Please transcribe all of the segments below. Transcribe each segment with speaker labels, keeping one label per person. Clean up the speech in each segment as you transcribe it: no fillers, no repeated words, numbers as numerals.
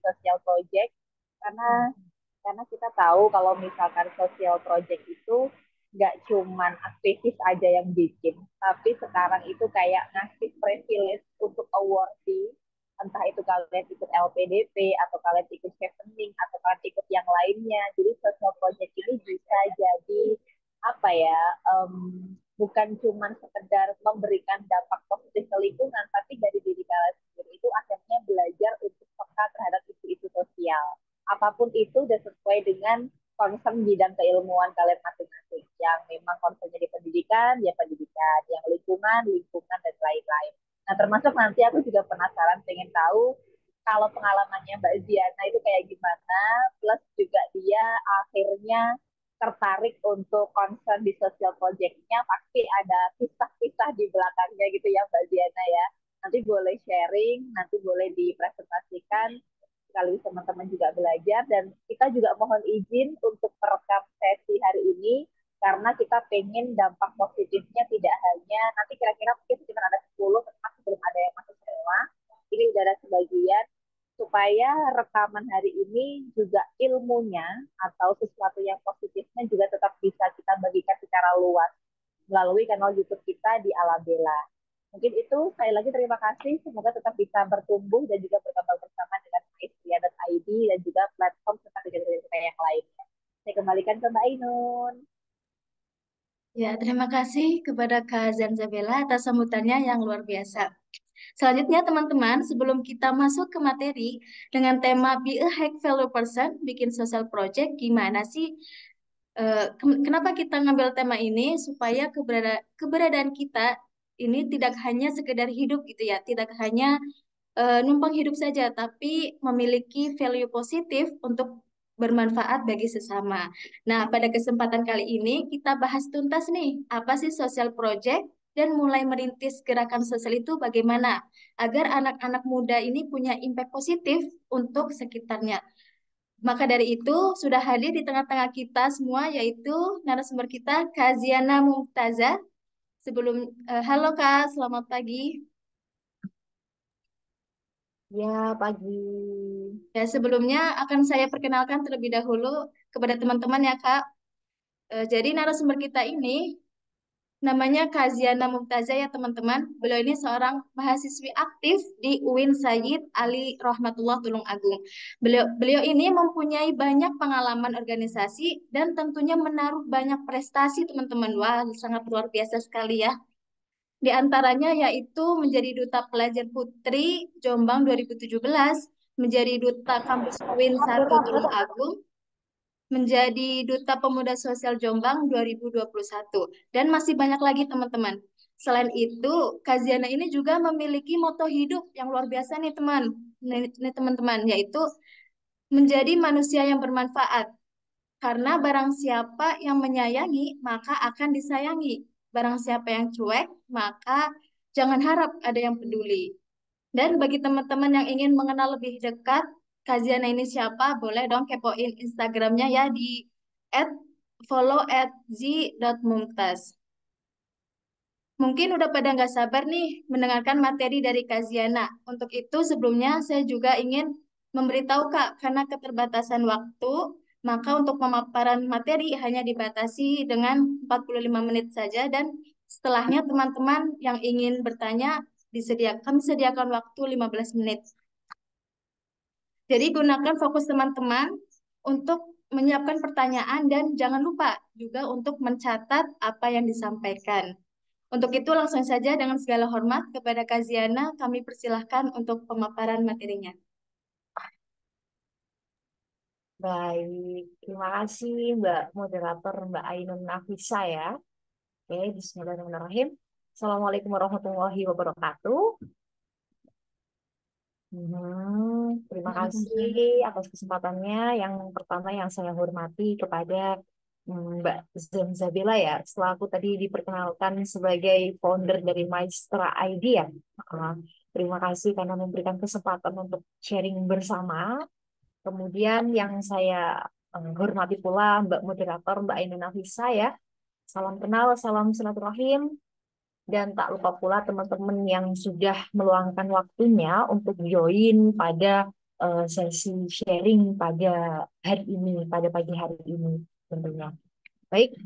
Speaker 1: social project karena kita tahu kalau misalkan social project itu nggak cuman aktivis aja yang bikin, tapi sekarang itu kayak ngasih privilege untuk awardee, entah itu kalian ikut LPDP atau kalian ikut chevening atau kalian ikut yang lainnya. Jadi social project ini bisa jadi apa ya, bukan cuma sekedar memberikan dampak positif ke lingkungan, tapi dari diri kalian sendiri itu akhirnya belajar untuk peka terhadap isu-isu sosial. Apapun itu udah sesuai dengan concern bidang keilmuan kalian masing-masing. Yang memang concernnya di pendidikan, ya pendidikan. Yang lingkungan, lingkungan, dan lain-lain. Nah, termasuk nanti aku juga penasaran, pengen tahu kalau pengalamannya Mbak Ziana itu kayak gimana, plus juga dia akhirnya tertarik untuk concern di social project-nya, pasti ada kisah-kisah di belakangnya gitu ya Mbak Ziana ya. Nanti boleh sharing, nanti boleh dipresentasikan, sekaligus teman-teman juga belajar, dan kita juga mohon izin untuk merekam sesi hari ini karena kita pengen dampak positifnya tidak hanya nanti kira-kira mungkin sekitar ada 10 tetap belum ada yang masuk semua, ini udah ada sebagian, supaya rekaman hari ini juga ilmunya atau sesuatu yang positifnya juga tetap bisa kita bagikan secara luas melalui kanal YouTube kita di Alabella. Mungkin itu, sekali lagi terima kasih. Semoga tetap bisa bertumbuh dan juga berkembang bersama dengan maestria.id dan juga platform serta kegiatan kita yang lainnya. Saya kembalikan ke Mbak Ainun.
Speaker 2: Ya, terima kasih kepada Kak Zanzabella atas sambutannya yang luar biasa. Selanjutnya, teman-teman, sebelum kita masuk ke materi dengan tema Be a High Value Person, bikin social project, gimana sih? Kenapa kita ngambil tema ini? Supaya keberadaan kita ini tidak hanya sekedar hidup gitu ya, tidak hanya numpang hidup saja, tapi memiliki value positif untuk bermanfaat bagi sesama. Nah, pada kesempatan kali ini kita bahas tuntas nih, apa sih social project dan mulai merintis gerakan sosial itu bagaimana agar anak-anak muda ini punya impact positif untuk sekitarnya. Maka dari itu sudah hadir di tengah-tengah kita semua yaitu narasumber kita Kaziana Mumtaza. Halo Kak, selamat pagi.
Speaker 3: Ya, pagi.
Speaker 2: Ya, sebelumnya akan saya perkenalkan terlebih dahulu kepada teman-teman ya, Kak. Jadi narasumber kita ini namanya Kaziana Mumtazah ya, teman-teman. Beliau ini seorang mahasiswi aktif di UIN Sayyid Ali Rahmatullah Tulungagung. Beliau ini mempunyai banyak pengalaman organisasi dan tentunya menaruh banyak prestasi, teman-teman. Wah, sangat luar biasa sekali ya. Di antaranya yaitu menjadi Duta Pelajar Putri Jombang 2017, menjadi Duta Kampus UIN 1 Tulung Agung, menjadi Duta Pemuda Sosial Jombang 2021, dan masih banyak lagi teman-teman. Selain itu, Kaziana ini juga memiliki moto hidup yang luar biasa nih teman-teman, yaitu menjadi manusia yang bermanfaat. Karena barang siapa yang menyayangi, maka akan disayangi. Barang siapa yang cuek, maka jangan harap ada yang peduli. Dan bagi teman-teman yang ingin mengenal lebih dekat Kaziana ini siapa, boleh dong kepoin Instagramnya ya di @follow@z.mumtaz. Mungkin udah pada nggak sabar nih mendengarkan materi dari Kaziana. Untuk itu sebelumnya saya juga ingin memberitahu Kak, karena keterbatasan waktu, maka untuk pemaparan materi hanya dibatasi dengan 45 menit saja dan setelahnya teman-teman yang ingin bertanya kami sediakan waktu 15 menit. Jadi gunakan fokus teman-teman untuk menyiapkan pertanyaan dan jangan lupa juga untuk mencatat apa yang disampaikan. Untuk itu langsung saja dengan segala hormat kepada Kaziana, kami persilahkan untuk pemaparan materinya.
Speaker 3: Baik, terima kasih Mbak Moderator, Mbak Ainun Nafisa ya. Oke, Bismillahirrahmanirrahim. Assalamualaikum warahmatullahi wabarakatuh. Terima kasih
Speaker 2: Waalaikumsalam.
Speaker 3: atas kesempatannya. Yang pertama yang saya hormati kepada Mbak Zanzabela ya. Setelah aku tadi diperkenalkan sebagai founder dari Maestra ID ya. Uh, Terima kasih karena memberikan kesempatan untuk sharing bersama. Kemudian yang saya hormati pula Mbak Moderator, Mbak Ainun Nafisa ya. Salam kenal, salam silaturahim. Dan tak lupa pula teman-teman yang sudah meluangkan waktunya untuk join pada sesi sharing pada hari ini, pada pagi hari ini tentunya. Baik,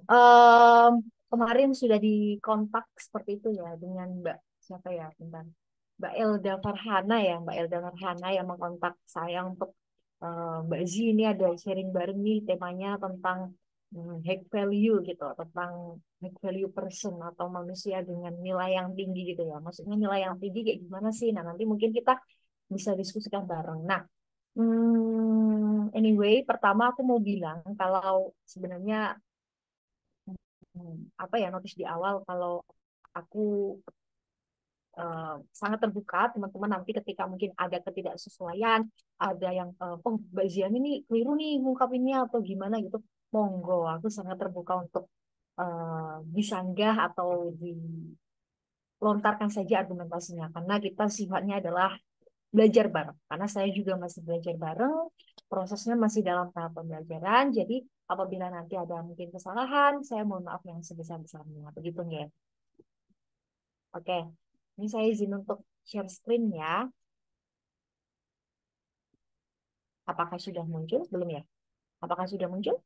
Speaker 3: Em, kemarin sudah dikontak seperti itu ya dengan Mbak siapa ya, bentar. Mbak Elda Farhana ya, Mbak Elda Farhana yang mengkontak saya untuk Mbak Zi ini ada sharing bareng nih temanya tentang high value gitu, tentang high value person atau manusia dengan nilai yang tinggi gitu ya. Maksudnya nilai yang tinggi kayak gimana sih? Nah, nanti mungkin kita bisa diskusikan bareng. Nah, anyway, pertama aku mau bilang kalau sebenarnya apa ya notice di awal kalau aku sangat terbuka teman-teman nanti ketika mungkin ada ketidaksesuaian, ada yang oh Mbak Zian ini keliru nih ngungkapinnya atau gimana gitu, monggo aku sangat terbuka untuk disanggah atau dilontarkan saja argumentasinya karena kita sifatnya adalah belajar bareng karena saya juga masih belajar bareng, prosesnya masih dalam tahap pembelajaran, jadi apabila nanti ada mungkin kesalahan saya mohon maaf yang sebesar-besarnya begitu ya. Oke, ini saya izin untuk share screen ya. Apakah sudah muncul? Belum ya? Apakah sudah muncul?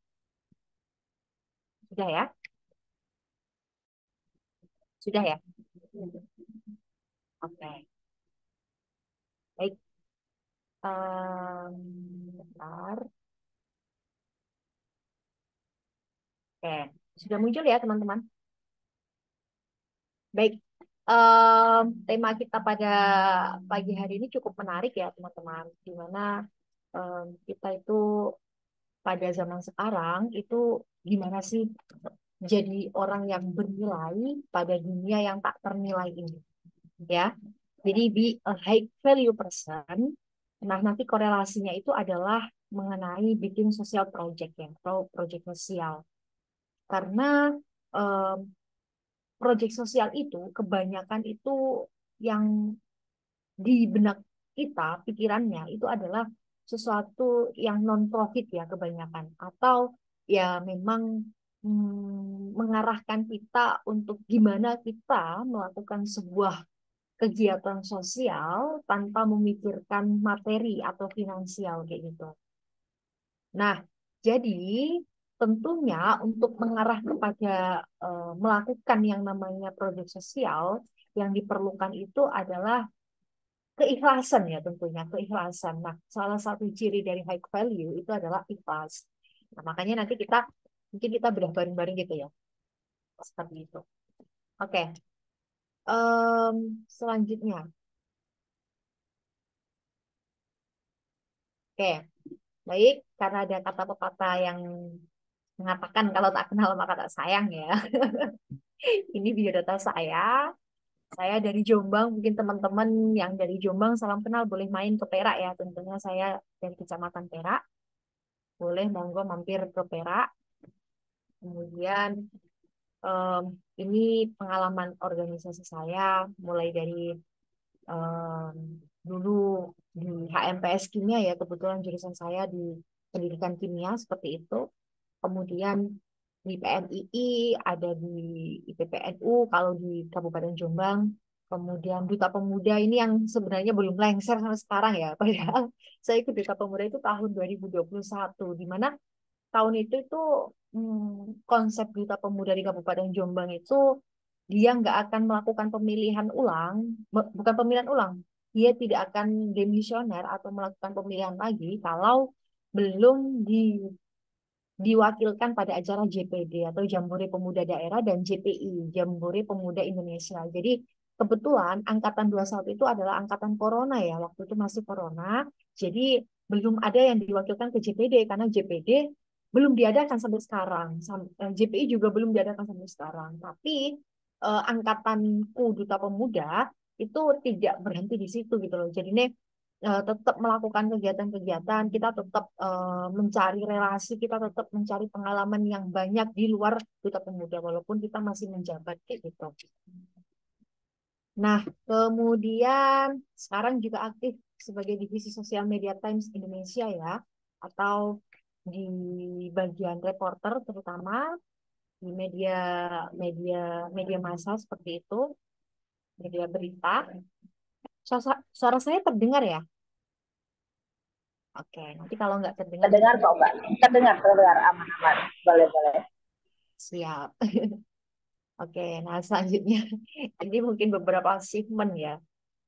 Speaker 3: Sudah ya? Sudah ya? Oke, baik. Bentar. Oke, sudah muncul ya teman-teman? Baik. Tema kita pada pagi hari ini cukup menarik ya teman-teman. Di mana kita itu pada zaman sekarang itu gimana sih jadi orang yang bernilai pada dunia yang tak ternilai ini, ya. Jadi be a high value person. Nah, nanti korelasinya itu adalah mengenai bikin sosial project ya, atau project sosial. Karena em, project sosial itu kebanyakan itu yang di benak kita, pikirannya itu adalah sesuatu yang non profit ya kebanyakan, atau ya memang mengarahkan kita untuk gimana kita melakukan sebuah kegiatan sosial tanpa memikirkan materi atau finansial kayak gitu. Nah, jadi tentunya untuk mengarah kepada melakukan yang namanya proyek sosial, yang diperlukan itu adalah keikhlasan ya tentunya, keikhlasan. Nah, salah satu ciri dari high value itu adalah ikhlas. Nah, makanya nanti kita mungkin kita bedah bareng-bareng gitu ya. Seperti itu. Oke. Selanjutnya. Oke. Baik, karena ada kata pepatah yang mengatakan kalau tak kenal maka tak sayang ya. Ini biodata saya. Saya dari Jombang, mungkin teman-teman yang dari Jombang salam kenal boleh main ke Perak ya. Tentunya saya dari Kecamatan Perak. Boleh monggo mampir ke Perak. Kemudian em, ini pengalaman organisasi saya mulai dari em, dulu di HMPS Kimia ya, kebetulan jurusan saya di pendidikan kimia seperti itu. Kemudian di PMII, ada di IPPNU kalau di Kabupaten Jombang. Kemudian Duta Pemuda ini yang sebenarnya belum lengser sampai sekarang ya. Padahal saya ikut Duta Pemuda itu tahun 2021, di mana tahun itu konsep Duta Pemuda di Kabupaten Jombang itu dia nggak akan melakukan pemilihan ulang, bukan pemilihan ulang, dia tidak akan demisioner atau melakukan pemilihan lagi kalau belum diwakilkan pada acara JPD atau Jambore Pemuda Daerah dan JPI, Jambore Pemuda Indonesia. Jadi kebetulan angkatan 21 itu adalah angkatan corona ya, waktu itu masih corona. Jadi belum ada yang diwakilkan ke JPD karena JPD belum diadakan sampai sekarang. JPI juga belum diadakan sampai sekarang. Tapi angkatanku Duta Pemuda itu tidak berhenti di situ gitu loh. Jadi nih tetap melakukan kegiatan-kegiatan, kita tetap mencari relasi, kita tetap mencari pengalaman yang banyak di luar Duta Pemuda, walaupun kita masih menjabat kayak gitu. Nah, kemudian sekarang juga aktif sebagai divisi sosial media Times Indonesia ya, atau di bagian reporter terutama di media media media massa seperti itu, media berita. Suara saya terdengar ya? Oke, nanti kalau nggak terdengar
Speaker 1: Terdengar kok, Mbak. Terdengar aman-aman. Boleh.
Speaker 3: siap. Oke, nah selanjutnya ini mungkin beberapa achievement ya.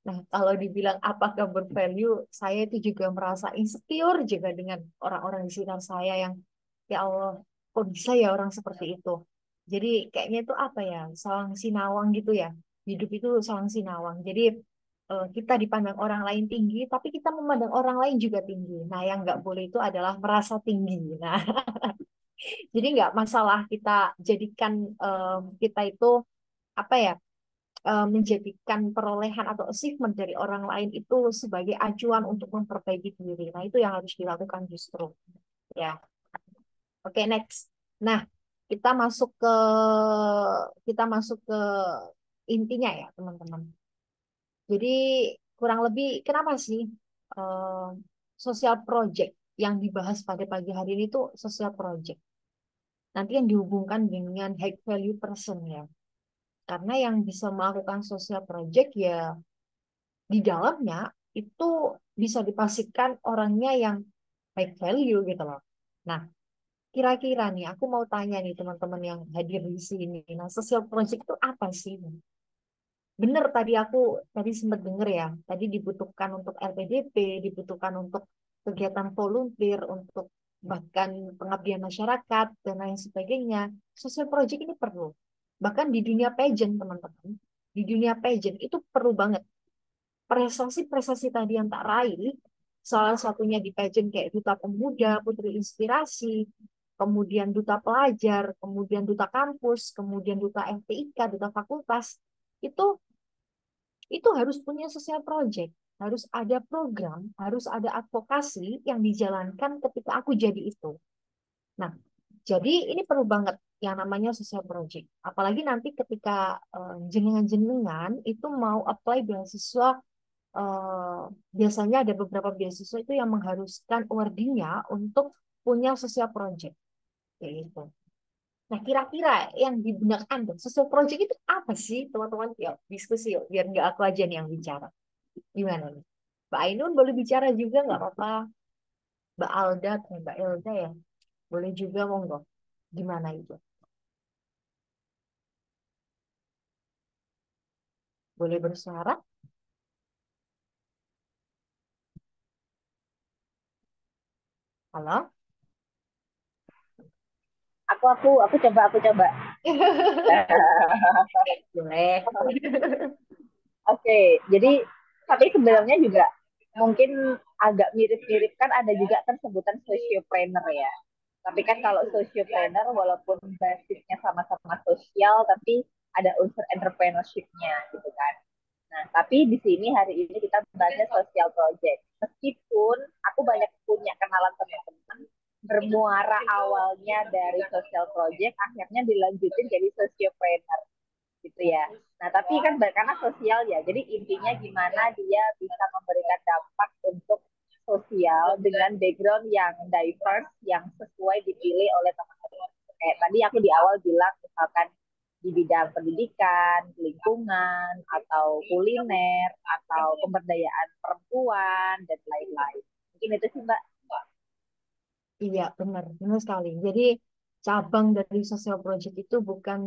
Speaker 3: Nah, kalau dibilang apakah bervalue, saya itu juga merasa insecure juga dengan orang-orang di sekitar saya yang ya Allah, kok bisa ya orang seperti itu. Jadi kayaknya itu apa ya, salang sinawang gitu ya. Hidup itu salang sinawang. Jadi kita dipandang orang lain tinggi, tapi kita memandang orang lain juga tinggi. Nah, yang nggak boleh itu adalah merasa tinggi. Nah, jadi nggak masalah kita jadikan kita itu apa ya, menjadikan perolehan atau achievement dari orang lain itu sebagai acuan untuk memperbaiki diri. Nah, itu yang harus dilakukan justru. Ya, oke, next. Nah, kita masuk ke kita masuk ke intinya ya, teman-teman. Jadi kurang lebih kenapa sih eh, social project yang dibahas pada pagi hari ini tuh social project. Nanti yang dihubungkan dengan high value person ya. Karena yang bisa melakukan social project ya di dalamnya itu bisa dipastikan orangnya yang high value gitu loh. Nah, kira-kira nih aku mau tanya nih teman-teman yang hadir di sini. Nah, social project itu apa sih? Bener tadi aku tadi sempat denger ya. Tadi dibutuhkan untuk LPDP, dibutuhkan untuk kegiatan volunteer, untuk bahkan pengabdian masyarakat dan lain sebagainya. Social project ini perlu. Bahkan di dunia pageant, teman-teman. Di dunia pageant itu perlu banget prestasi-prestasi tadi yang tak raih, salah satunya di pageant kayak Duta Pemuda, Putri Inspirasi, kemudian Duta Pelajar, kemudian Duta Kampus, kemudian Duta FTIK, Duta Fakultas, itu itu harus punya social project, harus ada program, harus ada advokasi yang dijalankan ketika aku jadi itu. Nah, jadi ini perlu banget yang namanya social project. Apalagi nanti ketika jenengan-jenengan itu mau apply beasiswa, eh, biasanya ada beberapa beasiswa itu yang mengharuskan awardee-nya untuk punya social project kayak gitu. Nah, kira-kira yang di benak Anda, social project itu apa sih, teman-teman? Yuk, diskusi yuk, biar nggak aku aja nih yang bicara. Gimana nih? Mbak Ainun boleh bicara juga, nggak apa-apa. Mbak Alda atau Mbak Elda ya, boleh juga, monggo. Gimana itu? Boleh bersuara? Halo?
Speaker 1: Aku coba.
Speaker 3: Boleh.
Speaker 1: Oke, jadi tapi sebenarnya juga mungkin agak mirip-mirip kan ada juga kan sebutan sociopreneur ya. Tapi kan kalau sociopreneur walaupun basisnya sama-sama sosial tapi ada unsur entrepreneurship-nya gitu kan. Nah, tapi di sini hari ini kita bahasnya social project. Meskipun aku banyak punya kenalan teman-teman bermuara awalnya dari social project akhirnya dilanjutin jadi sociopreneur gitu ya. Nah, tapi kan karena sosial ya, jadi intinya gimana dia bisa memberikan dampak untuk sosial dengan background yang diverse, yang sesuai dipilih oleh teman-teman. Kayak tadi aku di awal bilang, misalkan di bidang pendidikan, lingkungan, atau kuliner, atau pemberdayaan perempuan, dan lain-lain. Mungkin itu sih, Mbak.
Speaker 3: Iya, benar, benar sekali. Jadi cabang dari social project itu bukan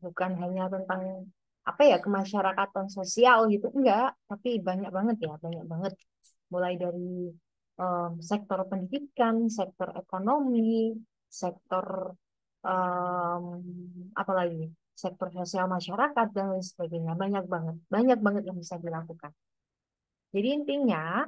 Speaker 3: bukan hanya tentang apa ya, kemasyarakatan sosial gitu, enggak, tapi banyak banget ya, banyak banget. Mulai dari sektor pendidikan, sektor ekonomi, sektor em, apa lagi, sektor sosial masyarakat dan lain sebagainya. Banyak banget yang bisa dilakukan. Jadi intinya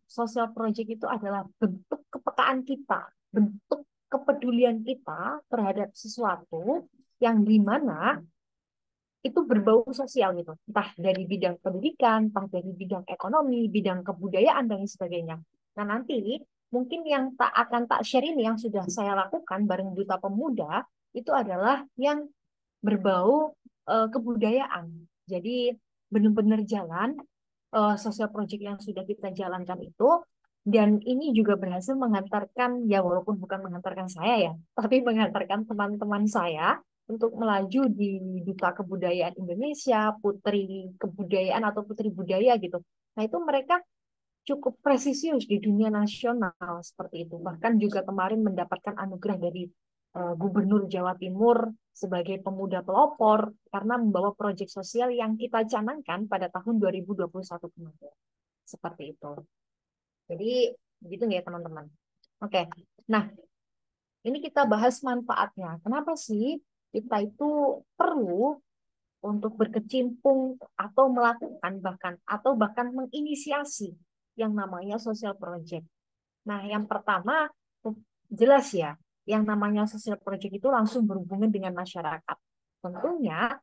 Speaker 3: social project itu adalah bentuk kepekaan kita, bentuk kepedulian kita terhadap sesuatu yang dimana itu berbau sosial gitu, entah dari bidang pendidikan, entah dari bidang ekonomi, bidang kebudayaan dan lain sebagainya. Nah, nanti mungkin yang tak share ini yang sudah saya lakukan bareng Duta Pemuda itu adalah yang berbau kebudayaan. Jadi benar-benar jalan sosial project yang sudah kita jalankan itu, dan ini juga berhasil mengantarkan ya, walaupun bukan mengantarkan saya ya, tapi mengantarkan teman-teman saya untuk melaju di Duta Kebudayaan Indonesia, Putri Kebudayaan atau Putri Budaya gitu. Nah, itu mereka cukup presisius di dunia nasional seperti itu. Bahkan juga kemarin mendapatkan anugerah dari Gubernur Jawa Timur sebagai pemuda pelopor karena membawa proyek sosial yang kita canangkan pada tahun 2021 kemarin. Seperti itu. Jadi begitu nggak ya teman-teman? Oke. Nah, ini kita bahas manfaatnya. Kenapa sih kita itu perlu untuk berkecimpung atau melakukan bahkan menginisiasi yang namanya social project. Nah, yang pertama jelas ya, yang namanya social project itu langsung berhubungan dengan masyarakat. Tentunya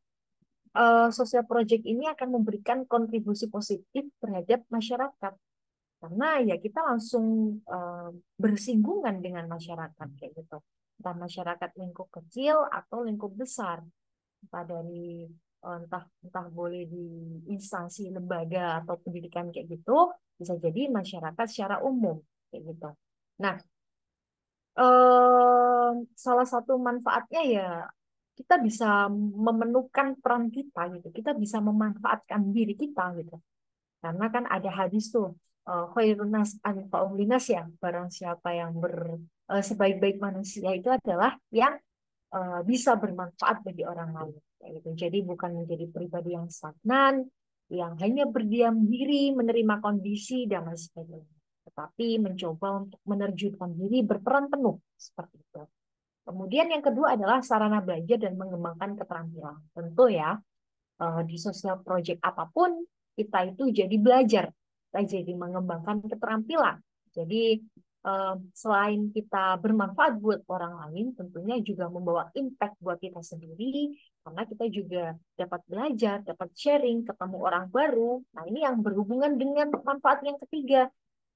Speaker 3: social project ini akan memberikan kontribusi positif terhadap masyarakat karena ya kita langsung eh, bersinggungan dengan masyarakat kayak gitu. Entah masyarakat lingkup kecil atau lingkup besar, entah dari entah entah boleh di instansi lembaga atau pendidikan kayak gitu, bisa jadi masyarakat secara umum kayak gitu. Nah, salah satu manfaatnya ya kita bisa memenuhkan peran kita gitu, kita bisa memanfaatkan diri kita gitu. Karena kan ada hadis tuh, khairun nas anfa'uhum linnas ya, barang siapa yang sebaik-baik manusia itu adalah yang bisa bermanfaat bagi orang lain. Kayak gitu. Jadi bukan menjadi pribadi yang stagnan, yang hanya berdiam diri, menerima kondisi dan lain sebagainya. Tetapi mencoba untuk menerjunkan diri berperan penuh seperti itu. Kemudian yang kedua adalah sarana belajar dan mengembangkan keterampilan. Tentu ya, di sosial project apapun kita itu jadi belajar, kita jadi mengembangkan keterampilan. Jadi selain kita bermanfaat buat orang lain, tentunya juga membawa impact buat kita sendiri, karena kita juga dapat belajar, dapat sharing, ketemu orang baru. Nah, ini yang berhubungan dengan manfaat yang ketiga,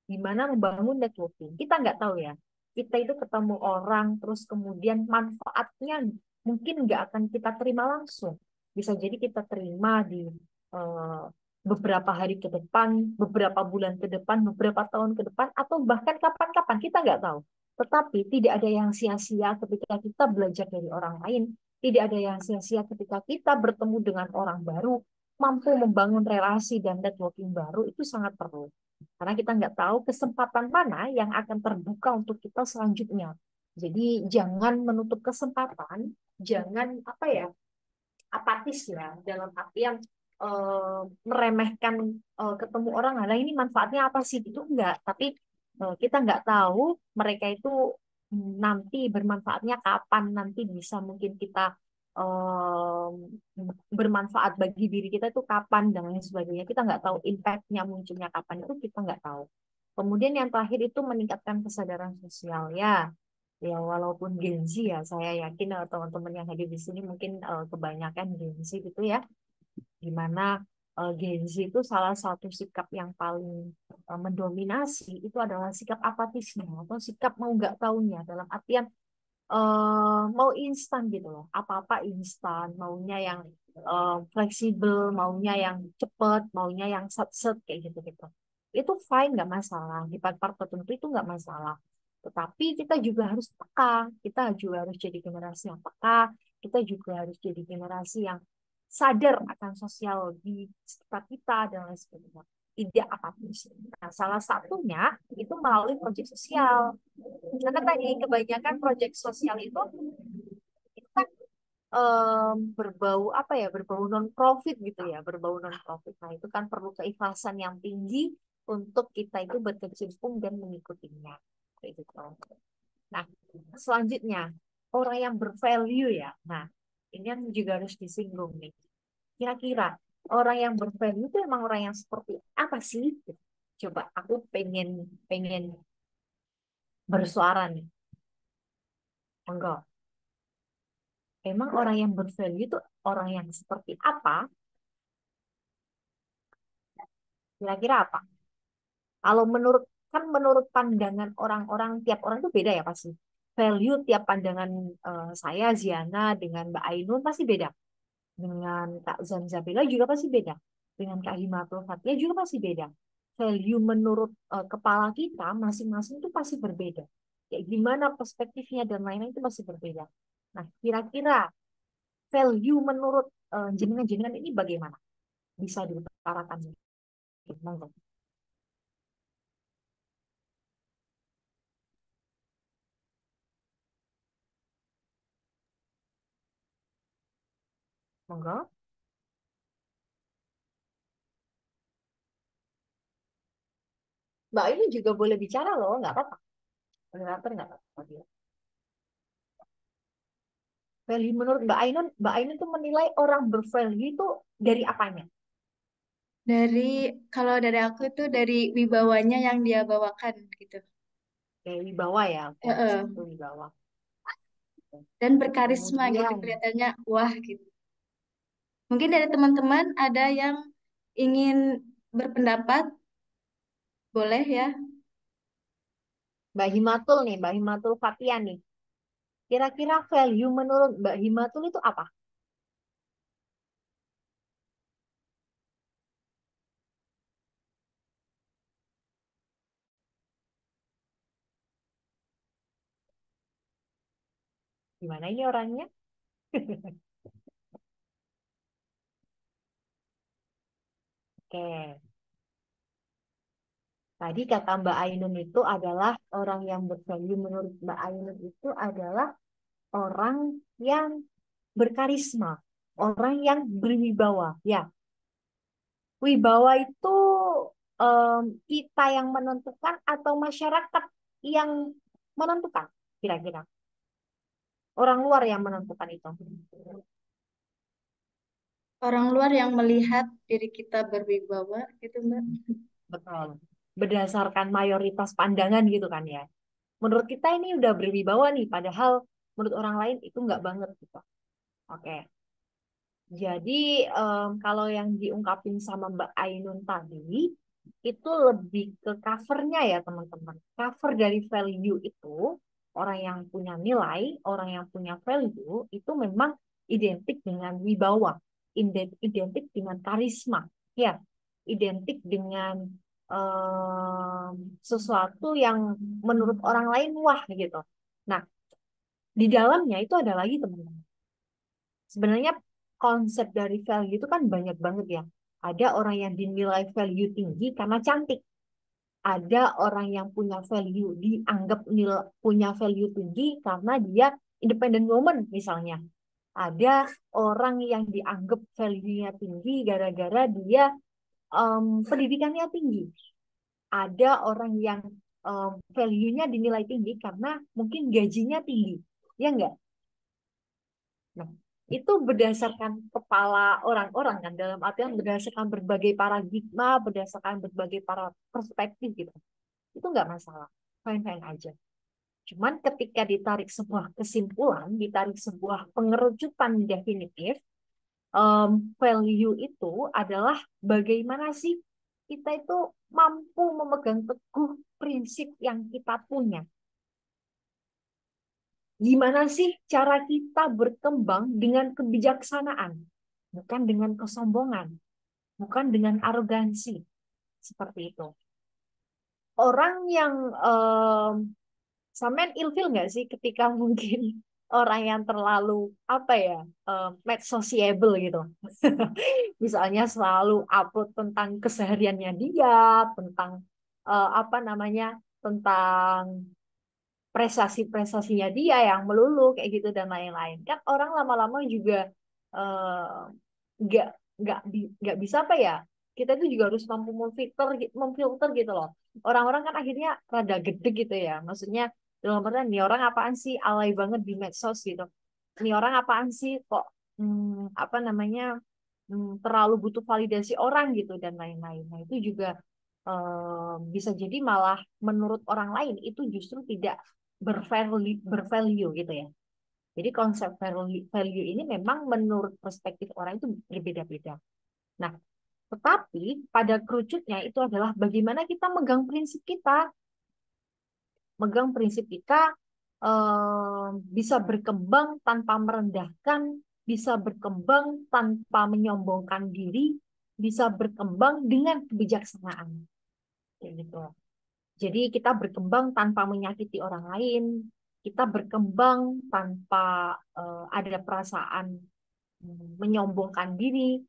Speaker 3: gimana membangun networking. Kita nggak tahu ya, kita itu ketemu orang, terus kemudian manfaatnya mungkin nggak akan kita terima langsung. Bisa jadi kita terima di eh, beberapa hari ke depan, beberapa bulan ke depan, beberapa tahun ke depan, atau bahkan kapan-kapan, kita nggak tahu. Tetapi tidak ada yang sia-sia ketika kita belajar dari orang lain, tidak ada yang sia-sia ketika kita bertemu dengan orang baru, mampu membangun relasi dan networking baru, itu sangat perlu. Karena kita nggak tahu kesempatan mana yang akan terbuka untuk kita selanjutnya. Jadi jangan menutup kesempatan, jangan apa ya, apatis ya, dalam artian meremehkan ketemu orang. Nah, ini manfaatnya apa sih? Itu enggak. Tapi kita nggak tahu mereka itu nanti bermanfaatnya kapan, nanti bisa mungkin kita eh, bermanfaat bagi diri kita itu kapan dan lain sebagainya. Kita nggak tahu impact-nya munculnya kapan, itu kita nggak tahu. Kemudian yang terakhir itu meningkatkan kesadaran sosial ya. Ya, walaupun Gen Z ya, saya yakin teman-teman yang hadir di sini mungkin kebanyakan Gen Z gitu ya, di mana Gen Z itu salah satu sikap yang paling mendominasi itu adalah sikap apatisnya atau sikap mau nggak taunya, dalam artian mau instan gitu loh, apa-apa instan, maunya yang fleksibel, maunya yang cepet, maunya yang set-set kayak gitu-gitu. Itu fine, nggak masalah. Di part-part tertentu itu nggak masalah. Tetapi kita juga harus peka, kita juga harus jadi generasi yang peka, kita juga harus jadi generasi yang sadar akan sosial di sekitar kita dan lain sebagainya. Tidak apatis. Nah, salah satunya itu melalui proyek sosial. Karena tadi kebanyakan proyek sosial itu kan berbau apa ya, berbau non profit gitu ya, berbau non profit. Nah, itu kan perlu keikhlasan yang tinggi untuk kita itu berkecimpung dan mengikutinya kayak gitu. Nah, selanjutnya orang yang bervalue ya. Nah, ini yang juga harus disinggung nih. Kira-kira orang yang bervalue itu emang orang yang seperti apa sih? Coba aku pengen pengen bersuara nih. Enggak. Emang orang yang bervalue itu orang yang seperti apa? Kira-kira apa? Kalau menurut, kan menurut pandangan orang-orang, tiap orang itu beda ya pasti. Value tiap pandangan saya Ziana dengan Mbak Ainun pasti beda. Dengan Kak Zanzabila juga pasti beda. Dengan Kak Himatul Fathia juga pasti beda. Value menurut kepala kita masing-masing itu pasti berbeda. Kayak gimana perspektifnya dan lain-lain itu pasti berbeda. Nah, kira-kira value menurut jenengan-jenengan ini bagaimana? Bisa diutarakan. Monggo. Monggo. Mbak ini juga boleh bicara loh, nggak apa-apa. Moderator nggak apa-apa dia. Value menurut Mbak Ainun tuh menilai orang bervalue itu dari apanya?
Speaker 2: Dari kalau dari aku itu dari wibawanya yang dia bawakan gitu.
Speaker 3: Dari wibawa ya, oke.
Speaker 2: Heeh.
Speaker 3: Itu wibawa.
Speaker 2: Dan berkarisma gitu
Speaker 3: Kemudian,
Speaker 2: kelihatannya wah gitu. Mungkin dari teman-teman ada yang ingin berpendapat, boleh ya.
Speaker 3: Mbak Himatul Fatia nih. Kira-kira value menurut Mbak Himatul itu apa? Gimana ini orangnya? Oke. Tadi kata Mbak Ainun itu adalah orang yang bervalue menurut Mbak Ainun itu adalah orang yang berkarisma, orang yang berwibawa. Ya, wibawa itu kita yang menentukan atau masyarakat yang menentukan, kira-kira. Orang luar yang menentukan itu.
Speaker 2: Orang luar yang melihat diri kita berwibawa gitu Mbak.
Speaker 3: Betul. Berdasarkan mayoritas pandangan gitu kan ya. Menurut kita ini udah berwibawa nih, padahal menurut orang lain itu nggak banget gitu. Oke. Jadi kalau yang diungkapin sama Mbak Ainun tadi itu lebih ke covernya ya teman-teman. Cover dari value itu orang yang punya nilai, orang yang punya value itu memang identik dengan wibawa, identik dengan karisma, ya, identik dengan sesuatu yang menurut orang lain wah gitu. Nah, di dalamnya itu ada lagi teman-teman. Sebenarnya konsep dari value itu kan banyak banget ya. Ada orang yang dinilai value tinggi karena cantik. Ada orang yang punya value dianggap punya value tinggi karena dia independent woman misalnya. Ada orang yang dianggap value-nya tinggi gara-gara dia pendidikannya tinggi. Ada orang yang value-nya dinilai tinggi karena mungkin gajinya tinggi. Ya enggak? Nah, itu berdasarkan kepala orang-orang kan, dalam artian berdasarkan berbagai paradigma, berdasarkan berbagai para perspektif gitu. Itu nggak masalah, fine-fine aja. Cuman ketika ditarik sebuah kesimpulan, ditarik sebuah pengerucutan definitif, value itu adalah bagaimana sih kita itu mampu memegang teguh prinsip yang kita punya. Gimana sih cara kita berkembang dengan kebijaksanaan, bukan dengan kesombongan, bukan dengan arogansi, seperti itu. Orang yang sampean ilfil nggak sih ketika mungkin orang yang terlalu apa ya medsosiable gitu, misalnya selalu upload tentang kesehariannya dia, tentang apa namanya, tentang prestasi-prestasinya dia yang melulu kayak gitu dan lain-lain, kan orang lama-lama juga eh, nggak nggak bisa apa ya, kita itu juga harus mampu memfilter gitu loh. Orang-orang kan akhirnya rada gede gitu ya, maksudnya dalam artian nih orang apaan sih alay banget di medsos gitu, nih orang apaan sih kok apa namanya terlalu butuh validasi orang gitu dan lain-lain. Nah itu juga bisa jadi malah menurut orang lain itu justru tidak bervalue gitu ya. Jadi konsep value ini memang menurut perspektif orang itu berbeda-beda. Nah, tetapi pada kerucutnya itu adalah bagaimana kita megang prinsip kita, megang prinsip kita bisa berkembang tanpa merendahkan, bisa berkembang tanpa menyombongkan diri, bisa berkembang dengan kebijaksanaan. Kayak gitu. Jadi kita berkembang tanpa menyakiti orang lain, kita berkembang tanpa ada perasaan menyombongkan diri,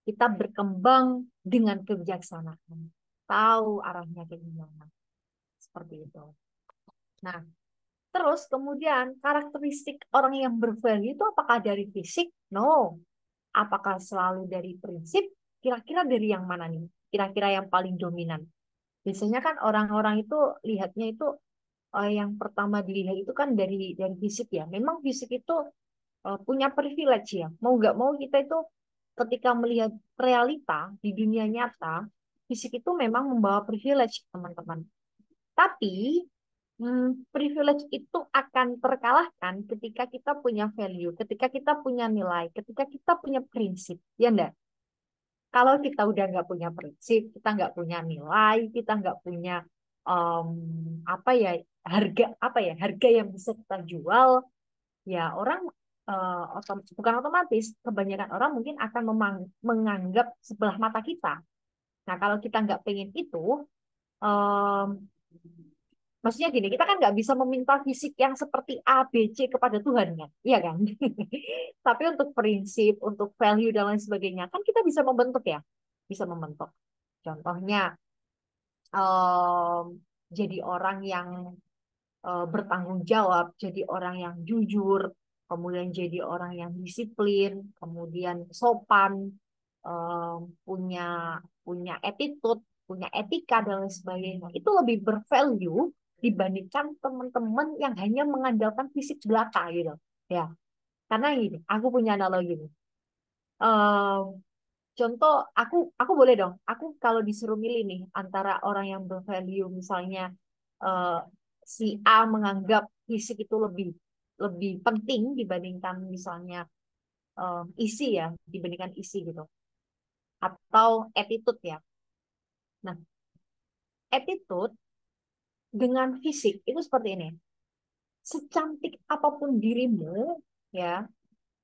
Speaker 3: kita berkembang dengan kebijaksanaan, tahu arahnya ke gimana, seperti itu. Nah, terus kemudian karakteristik orang yang bervalue itu apakah dari fisik? No. Apakah selalu dari prinsip? Kira-kira dari yang mana nih? Kira-kira yang paling dominan? Biasanya kan orang-orang itu lihatnya itu yang pertama dilihat itu kan dari fisik ya. Memang fisik itu punya privilege ya. Mau nggak mau kita itu ketika melihat realita di dunia nyata, fisik itu memang membawa privilege, teman-teman. Tapi privilege itu akan terkalahkan ketika kita punya value, ketika kita punya nilai, ketika kita punya prinsip. Ya enggak? Kalau kita udah nggak punya prinsip, kita nggak punya nilai, kita nggak punya em, apa ya harga yang bisa kita jual, ya orang bukan otomatis, kebanyakan orang mungkin akan menganggap sebelah mata kita. Nah, kalau kita nggak pengen itu, em, maksudnya gini, kita kan nggak bisa meminta fisik yang seperti A, B, C kepada Tuhan kan, iya kan? Tapi untuk prinsip, untuk value dan lain sebagainya, kan kita bisa membentuk ya, bisa membentuk. Contohnya, em, jadi orang yang bertanggung jawab, jadi orang yang jujur, kemudian jadi orang yang disiplin, kemudian sopan, punya punya attitude, punya etika dan lain sebagainya. Itu lebih bervalue dibandingkan teman-teman yang hanya mengandalkan fisik belaka gitu. Ya, karena gini, aku punya analogi nih. Em, Contoh, aku boleh dong. Aku kalau disuruh milih nih antara orang yang bervalue, misalnya eh, si A menganggap fisik itu lebih lebih penting dibandingkan misalnya isi ya, dibandingkan isi gitu, atau attitude ya. Nah, attitude dengan fisik itu seperti ini. Secantik apapun dirimu, ya,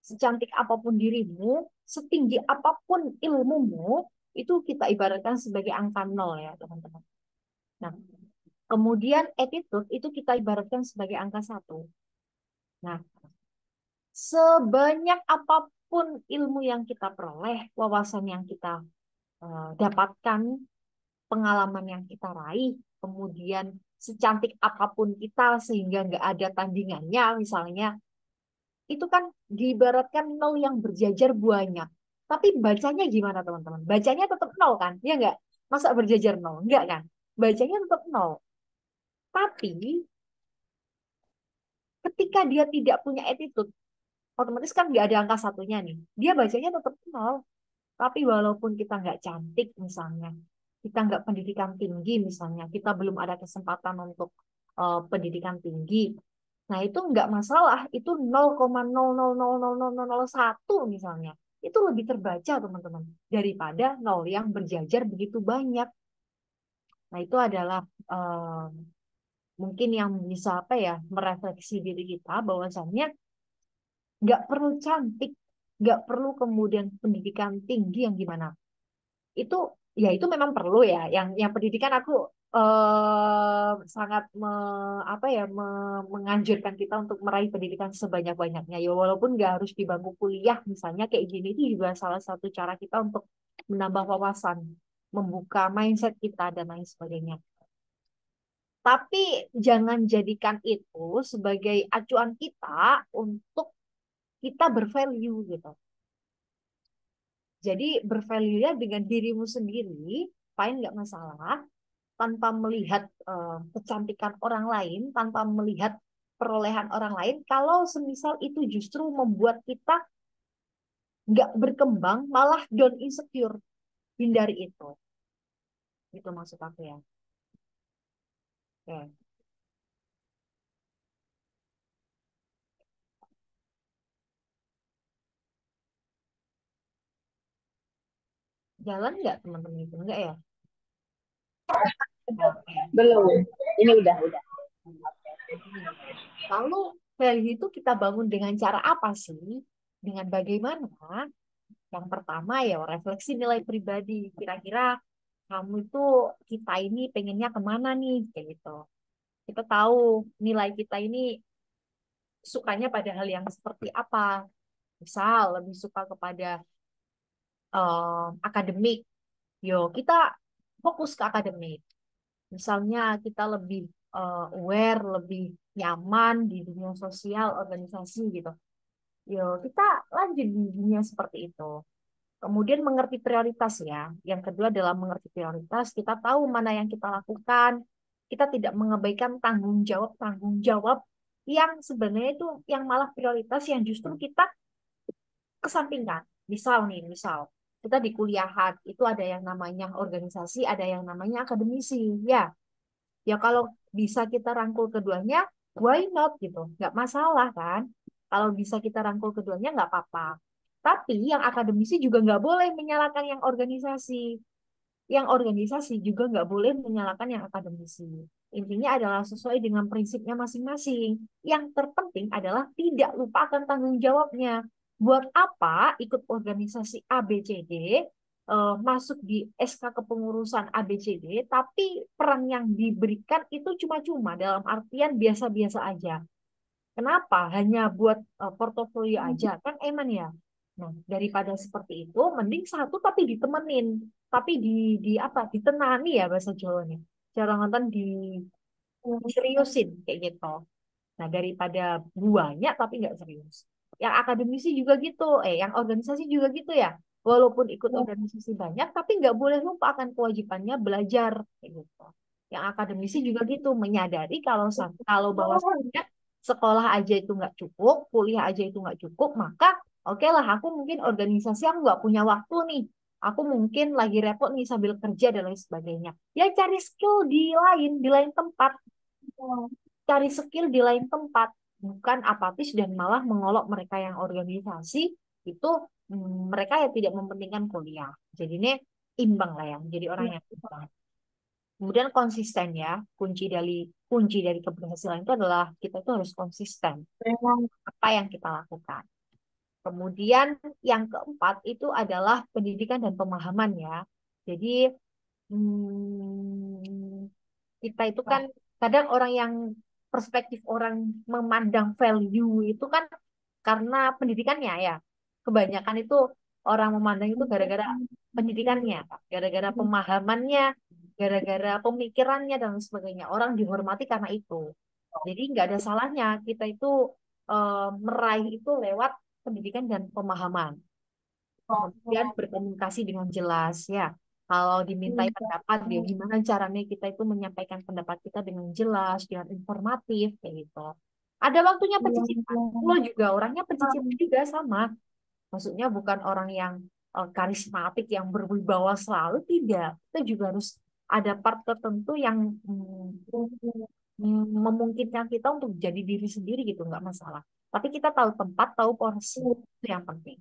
Speaker 3: secantik apapun dirimu, setinggi apapun ilmumu, itu kita ibaratkan sebagai angka nol ya, teman-teman. Nah, kemudian attitude itu kita ibaratkan sebagai angka satu. Nah, sebanyak apapun ilmu yang kita peroleh, wawasan yang kita dapatkan, pengalaman yang kita raih, kemudian secantik apapun kita sehingga nggak ada tandingannya, misalnya, itu kan diibaratkan nol yang berjajar banyak. Tapi bacanya gimana teman-teman? Bacanya tetap nol kan? Ya nggak? Masa berjajar nol? Nggak kan? Bacanya tetap nol. Tapi ketika dia tidak punya attitude, otomatis kan nggak ada angka satunya nih. Dia bacanya tetap nol. Tapi walaupun kita nggak cantik misalnya, kita nggak pendidikan tinggi misalnya, kita belum ada kesempatan untuk pendidikan tinggi, nah itu nggak masalah. Itu 0,0000001 misalnya. Itu lebih terbaca teman-teman daripada nol yang berjajar begitu banyak. Nah itu adalah eh, mungkin yang bisa apa ya merefleksi diri kita bahwasannya nggak perlu cantik, nggak perlu kemudian pendidikan tinggi yang gimana. Itu ya itu memang perlu ya. Yang pendidikan aku sangat apa ya menganjurkan kita untuk meraih pendidikan sebanyak-banyaknya. Ya walaupun nggak harus di bangku kuliah misalnya kayak gini itu juga salah satu cara kita untuk menambah wawasan, membuka mindset kita dan lain sebagainya. Tapi jangan jadikan itu sebagai acuan kita untuk kita bervalue gitu. Jadi bervalue-nya dengan dirimu sendiri, fine nggak masalah, tanpa melihat kecantikan orang lain, tanpa melihat perolehan orang lain. Kalau semisal itu justru membuat kita nggak berkembang, malah down insecure, hindari itu. Itu maksud aku ya. Oke. Jalan nggak teman-teman itu? Enggak ya? Oke.
Speaker 1: Belum. Ini udah.
Speaker 3: Nih. Lalu value itu kita bangun dengan cara apa sih? Dengan bagaimana? Yang pertama ya refleksi nilai pribadi. Kira-kira kamu itu kita ini pengennya kemana nih? Kayak gitu. Kita tahu nilai kita ini sukanya pada hal yang seperti apa. Misal lebih suka kepada akademik. Yo, kita fokus ke akademik. Misalnya kita lebih aware, lebih nyaman di dunia sosial, organisasi gitu. Yo, kita lanjut di dunia seperti itu. Kemudian mengerti prioritas ya. Yang kedua adalah mengerti prioritas. Kita tahu mana yang kita lakukan. Kita tidak mengabaikan tanggung jawab yang sebenarnya itu yang malah prioritas yang justru kita kesampingkan. Misal kita di kuliahan itu ada yang namanya organisasi, ada yang namanya akademisi. Ya kalau bisa kita rangkul keduanya, why not gitu? Nggak masalah kan? Kalau bisa kita rangkul keduanya nggak apa-apa. Tapi yang akademisi juga nggak boleh menyalahkan yang organisasi. Yang organisasi juga nggak boleh menyalahkan yang akademisi. Intinya adalah sesuai dengan prinsipnya masing-masing. Yang terpenting adalah tidak lupakan tanggung jawabnya. Buat apa ikut organisasi ABCD, masuk di SK kepengurusan ABCD, tapi peran yang diberikan itu cuma-cuma dalam artian biasa-biasa aja. Kenapa? Hanya buat portofolio aja, kan eman ya. Nah, daripada seperti itu, mending satu tapi ditemenin, tapi di apa? Ditenani ya bahasa Jawanya. Cara ngonten diseriusin kayak gitu. Nah, daripada banyak tapi nggak serius. Yang akademisi juga gitu, yang organisasi juga gitu ya. Walaupun ikut organisasi banyak, tapi nggak boleh lupa akan kewajibannya belajar kayak gitu. Yang akademisi juga gitu, menyadari kalau bahwasanya sekolah aja itu nggak cukup, kuliah aja itu nggak cukup, maka oke lah aku mungkin organisasi aku nggak punya waktu nih. Aku mungkin lagi repot nih sambil kerja dan lain sebagainya. Ya cari skill di lain tempat, cari skill di lain tempat, bukan apatis dan malah mengolok mereka yang organisasi itu, mereka ya tidak mementingkan kuliah. Jadi ini imbang lah ya, jadi orang yang imbang. Kemudian konsisten ya, kunci dari keberhasilan itu adalah kita itu harus konsisten apa yang kita lakukan. Kemudian yang keempat itu adalah pendidikan dan pemahaman ya. Jadi hmm, kita itu kan kadang orang yang perspektif orang memandang value itu kan karena pendidikannya ya. Kebanyakan itu orang memandang itu gara-gara pendidikannya, gara-gara pemahamannya, gara-gara pemikirannya dan sebagainya. Orang dihormati karena itu. Jadi nggak ada salahnya kita itu meraih itu lewat pendidikan dan pemahaman. Kemudian berkomunikasi dengan jelas ya. Kalau dimintai pendapat, dia gimana caranya kita itu menyampaikan pendapat kita dengan jelas, dengan informatif, kayak gitu. Ada waktunya pecicilan. Lo juga orangnya pecicilan juga sama. Maksudnya bukan orang yang karismatik, yang berwibawa selalu, tidak. Kita juga harus ada part tertentu yang memungkinkan kita untuk jadi diri sendiri gitu, nggak masalah. Tapi kita tahu tempat, tahu porsi. Itu yang penting.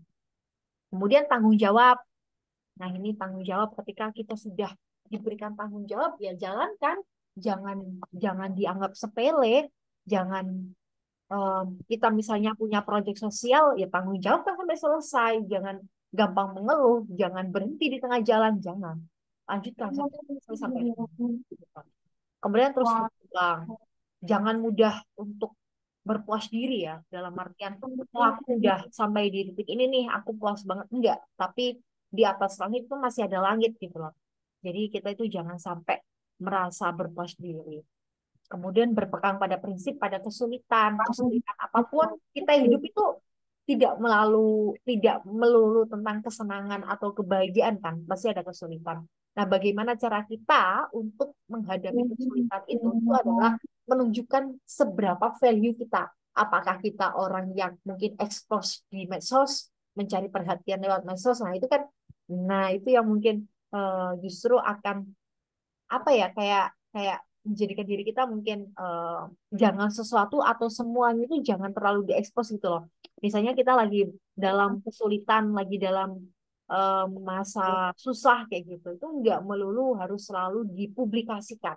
Speaker 3: Kemudian tanggung jawab. Nah, ini tanggung jawab ketika kita sudah diberikan tanggung jawab, ya jalankan. Jangan jangan dianggap sepele. Jangan kita misalnya punya proyek sosial, ya tanggung jawab kan sampai selesai. Jangan gampang mengeluh, jangan berhenti di tengah jalan, jangan. Lanjutkan sampai selesai sampai gitu. Kemudian terus berkembang. Jangan mudah untuk berpuas diri ya, dalam artian oh aku udah sampai di titik ini nih, aku puas banget, enggak, tapi di atas langit itu masih ada langit gitu loh. Jadi kita itu jangan sampai merasa berpuas diri. Kemudian berpegang pada prinsip, pada kesulitan apapun kita hidup itu tidak melulu tentang kesenangan atau kebahagiaan kan, pasti ada kesulitan. Nah, bagaimana cara kita untuk menghadapi kesulitan itu adalah menunjukkan seberapa value kita. Apakah kita orang yang mungkin expose di medsos, mencari perhatian lewat medsos, nah itu yang mungkin justru akan apa ya, kayak kayak menjadikan diri kita mungkin jangan sesuatu atau semuanya itu jangan terlalu diekspos gitu loh. Misalnya kita lagi dalam kesulitan, lagi dalam masa susah kayak gitu, itu nggak melulu harus selalu dipublikasikan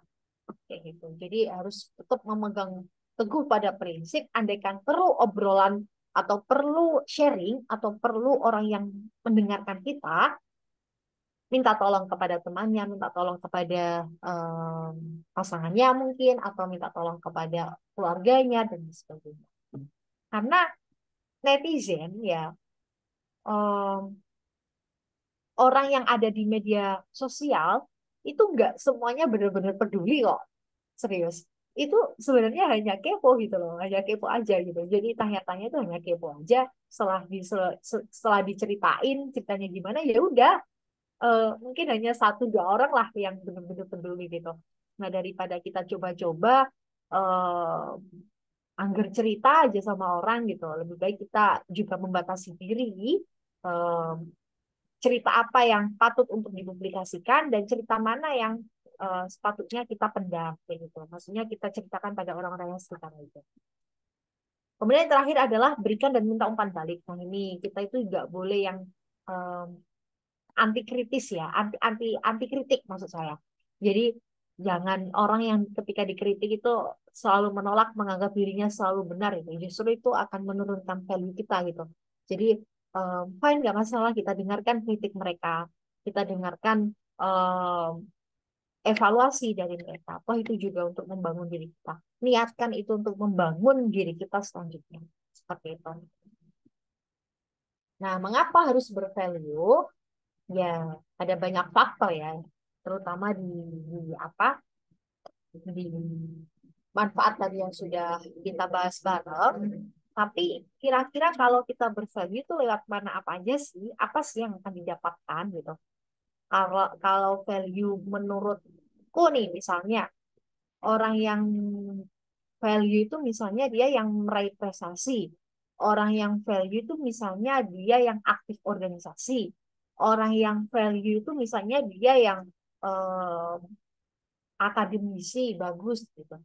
Speaker 3: kayak gitu. Jadi harus tetap memegang teguh pada prinsip, andaikan perlu obrolan atau perlu sharing atau perlu orang yang mendengarkan kita, minta tolong kepada temannya, minta tolong kepada pasangannya mungkin, atau minta tolong kepada keluarganya dan sebagainya. Karena netizen ya, em, orang yang ada di media sosial itu nggak semuanya benar-benar peduli kok, serius. itu sebenarnya hanya kepo gitu loh, hanya kepo aja gitu. Jadi tanya-tanya itu hanya kepo aja. Setelah diceritain ceritanya gimana, ya udah, mungkin hanya satu dua orang lah yang benar-benar peduli gitu. Nah, daripada kita coba-coba angger cerita aja sama orang gitu, lebih baik kita juga membatasi diri, eh, cerita apa yang patut untuk dipublikasikan dan cerita mana yang sepatutnya kita pendam kayak gitu. Maksudnya kita ceritakan pada orang-orang yang sekitar aja. Kemudian yang terakhir adalah berikan dan minta umpan balik. Nah, ini kita itu nggak boleh yang um, anti kritis ya, anti kritik maksud saya. Jadi jangan orang yang ketika dikritik itu selalu menolak, menganggap dirinya selalu benar itu. Justru itu akan menurunkan value kita gitu. Jadi fine, nggak masalah kita dengarkan kritik mereka, kita dengarkan evaluasi dari mereka. Toh itu juga untuk membangun diri kita. Niatkan itu untuk membangun diri kita selanjutnya. Seperti itu. Nah, mengapa harus bervalue? Ya, ada banyak faktor ya, terutama di apa? Di manfaat tadi yang sudah kita bahas bareng. Tapi kira-kira kalau kita bervalue itu lewat mana apa aja sih? Apa sih yang akan didapatkan gitu? Kalau value menurutku nih misalnya orang yang value itu misalnya dia yang meraih prestasi. Orang yang value itu misalnya dia yang aktif organisasi. Orang yang value itu misalnya dia yang eh, akademisi bagus gitu.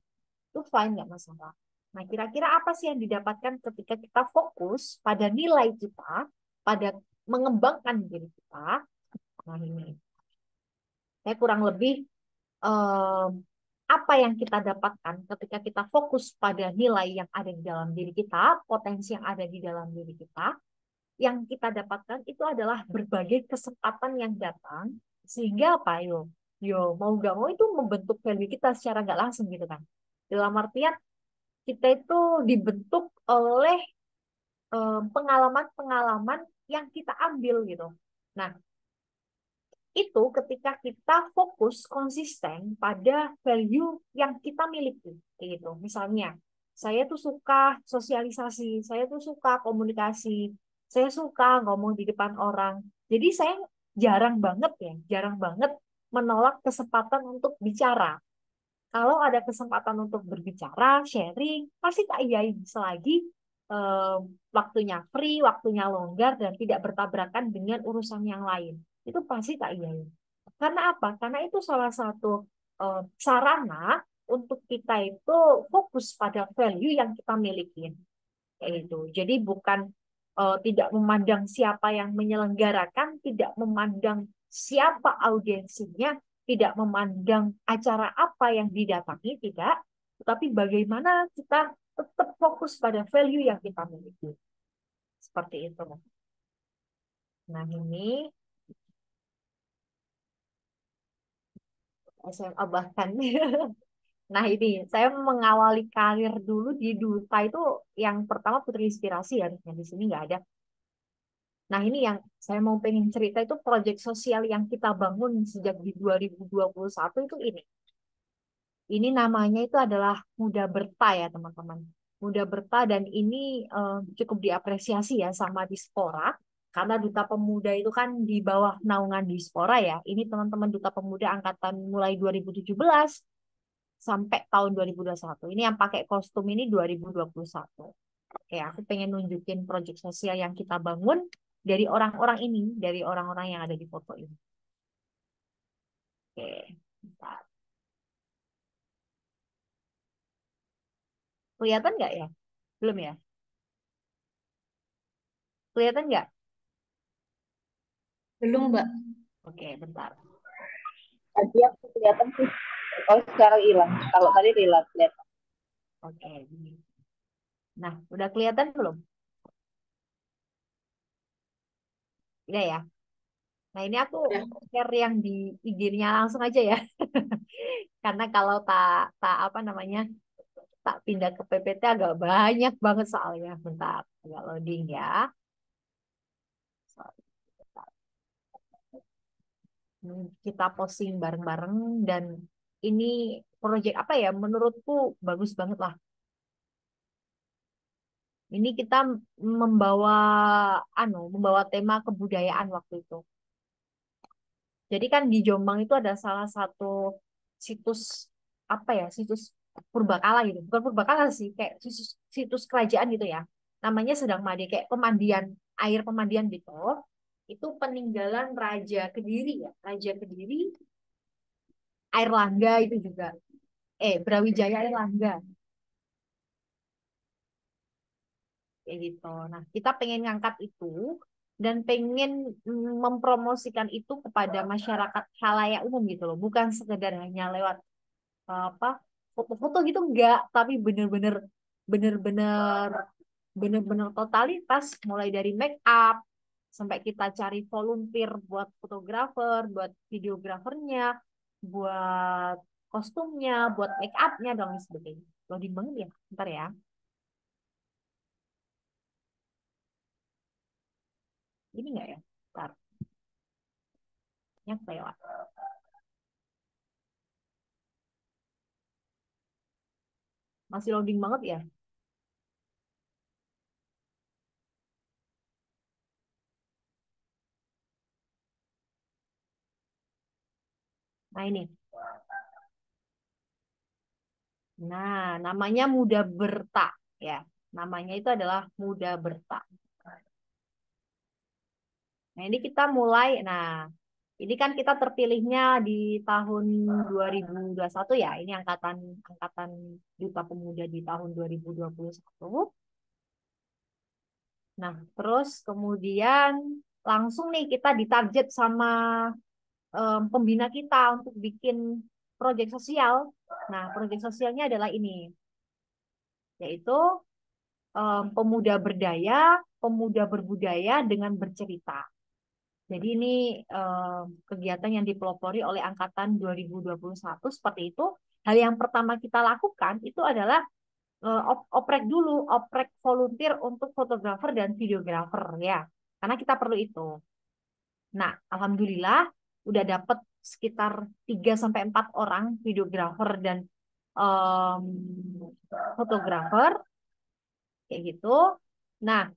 Speaker 3: Itu fine, nggak masalah. Nah, kira-kira apa sih yang didapatkan ketika kita fokus pada nilai kita, pada mengembangkan diri kita? Nah, ini. Saya kurang lebih eh, apa yang kita dapatkan ketika kita fokus pada nilai yang ada di dalam diri kita, potensi yang ada di dalam diri kita, yang kita dapatkan itu adalah berbagai kesempatan yang datang, sehingga apa yo, mau gak mau itu membentuk value kita secara nggak langsung gitu kan. Dalam artian kita itu dibentuk oleh pengalaman-pengalaman yang kita ambil gitu. Nah, itu ketika kita fokus konsisten pada value yang kita miliki gitu. Misalnya saya tuh suka sosialisasi, saya tuh suka komunikasi, saya suka ngomong di depan orang, jadi saya jarang banget menolak kesempatan untuk bicara. Kalau ada kesempatan untuk berbicara, sharing, pasti tak iyain selagi eh, waktunya free, waktunya longgar, dan tidak bertabrakan dengan urusan yang lain. Itu pasti tak iyain. Karena apa? Karena itu salah satu sarana untuk kita itu fokus pada value yang kita miliki. Kayak gitu. Jadi bukan tidak memandang siapa yang menyelenggarakan, tidak memandang siapa audiensinya, tidak memandang acara apa yang didatangi, tidak. Tetapi bagaimana kita tetap fokus pada value yang kita miliki. Seperti itu. Nah, ini SMA bahkan. Nah, ini saya mengawali karir dulu di Duta itu yang pertama Putri Inspirasi harusnya di sini nggak ada. Nah, ini yang saya mau pengen cerita itu proyek sosial yang kita bangun sejak di 2021 itu ini. Ini namanya itu adalah Muda Berta ya, teman-teman. Muda Berta dan ini cukup diapresiasi ya sama Dispora. Karena Duta Pemuda itu kan di bawah naungan Dispora ya. Ini teman-teman Duta Pemuda angkatan mulai 2017 sampai tahun 2021. Ini yang pakai kostum ini 2021. Oke, aku pengen nunjukin proyek sosial yang kita bangun dari orang-orang ini, dari orang-orang yang ada di foto ini. Oke, bentar. Kelihatan nggak ya? Belum ya? Kelihatan nggak?
Speaker 2: Belum, Mbak.
Speaker 3: Oke, bentar.
Speaker 1: Tadi aku kelihatan sih. Oh, sekarang hilang. Kalau tadi kelihatan.
Speaker 3: Oke, ini. Nah, udah kelihatan belum? Udah ya. Nah, ini aku
Speaker 2: Udah.
Speaker 3: share yang di IG-nya langsung aja ya. Karena kalau tak tak apa namanya tak pindah ke PPT agak banyak banget soalnya. Bentar, agak loading ya. Sorry, bentar. Kita posting bareng-bareng dan ini proyek apa ya? Menurutku bagus banget lah. Ini kita membawa membawa tema kebudayaan waktu itu. Jadi kan di Jombang itu ada salah satu situs apa ya? Situs purbakala gitu. Bukan purbakala sih, kayak situs kerajaan gitu ya. Namanya Sedang Made, kayak pemandian, air pemandian gitu. Itu peninggalan Raja Kediri ya. Raja Kediri, Air Langga itu juga. Brawijaya Air Langga kayak gitu. Nah, kita pengen ngangkat itu dan pengen mempromosikan itu kepada masyarakat khalayak umum gitu loh, bukan sekedar hanya lewat apa foto-foto gitu enggak, tapi bener-bener bener-bener totalitas, mulai dari make up sampai kita cari volunteer buat fotografer, buat videografernya, buat kostumnya, buat make upnya dan lain sebagainya. Loading banget ya, ntar ya. Ini enggak ya? Ntar, yang lewat. Masih loading banget ya. Nah ini. Nah, namanya Muda Berta ya. Namanya itu adalah Muda Berta. Nah, ini kita mulai. Nah, ini kan kita terpilihnya di tahun 2021 ya. Ini angkatan angkatan Duta Pemuda di tahun 2021. Nah, terus kemudian langsung nih kita ditarget sama pembina kita untuk bikin proyek sosial. Nah, proyek sosialnya adalah ini, yaitu pemuda berdaya, pemuda berbudaya dengan bercerita. Jadi ini kegiatan yang dipelopori oleh angkatan 2021 seperti itu. Hal yang pertama kita lakukan itu adalah oprek dulu, oprek volunteer untuk fotografer dan videografer ya. Karena kita perlu itu. Nah, alhamdulillah udah dapet sekitar 3 sampai 4 orang videografer dan em, fotografer kayak gitu. Nah,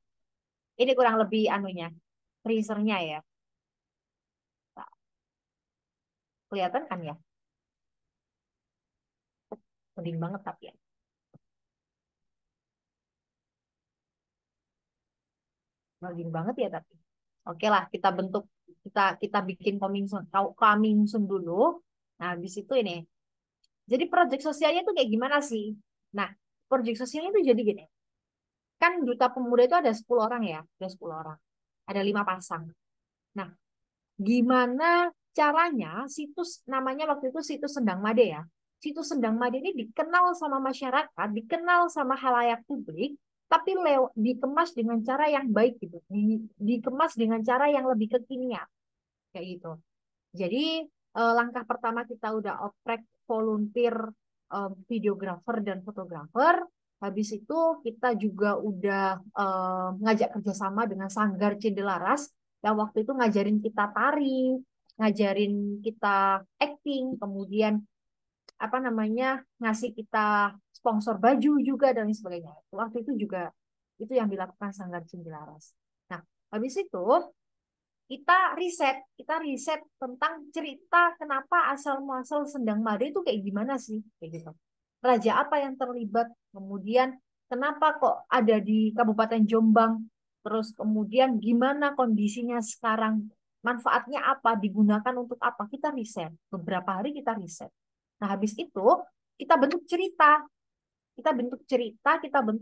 Speaker 3: ini kurang lebih anunya, freezernya ya. Nah, kelihatan kan ya? Penting banget tapi ya. Penting banget ya tapi. Oke lah, kita bentuk, kita bikin coming soon dulu. Nah, habis itu ini. Jadi proyek sosialnya tuh kayak gimana sih? Nah, proyek sosialnya tuh jadi gini. Kan Duta Pemuda itu ada 10 orang ya, ada 10 orang. Ada 5 pasang. Nah, gimana caranya situs, namanya waktu itu situs Sendang Made ya. Situs Sendang Made ini dikenal sama masyarakat, dikenal sama halayak publik, tapi dikemas dengan cara yang baik gitu. Dikemas dengan cara yang lebih kekinian kayak gitu. Jadi langkah pertama kita udah oprek volunteer videografer dan fotografer. Habis itu kita juga udah ngajak kerjasama dengan Sanggar Cendelaras yang waktu itu ngajarin kita tari, ngajarin kita acting, kemudian apa namanya ngasih kita sponsor baju juga dan lain sebagainya. Waktu itu juga itu yang dilakukan Sanggar Cendelaras. Nah, habis itu kita riset tentang cerita kenapa asal muasal Sendang Made itu kayak gimana sih kayak gitu. Raja apa yang terlibat, kemudian kenapa kok ada di Kabupaten Jombang, terus kemudian gimana kondisinya sekarang, manfaatnya apa, digunakan untuk apa, kita riset beberapa hari, kita riset. Nah, habis itu kita bentuk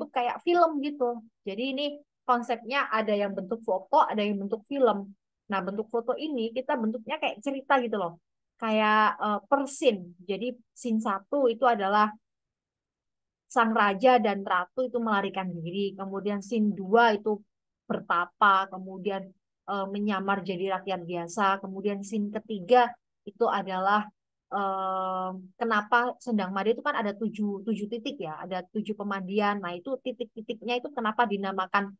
Speaker 3: kayak film gitu. Jadi ini konsepnya ada yang bentuk foto, ada yang bentuk film. Nah, bentuk foto ini kita bentuknya kayak cerita gitu loh. Kayak per scene. Jadi scene satu itu adalah sang raja dan ratu itu melarikan diri. Kemudian scene 2 itu bertapa, kemudian menyamar jadi rakyat biasa. Kemudian scene ketiga itu adalah kenapa Sendang Made itu kan ada 7 titik ya, ada 7 pemandian. Nah itu titik-titiknya itu kenapa dinamakan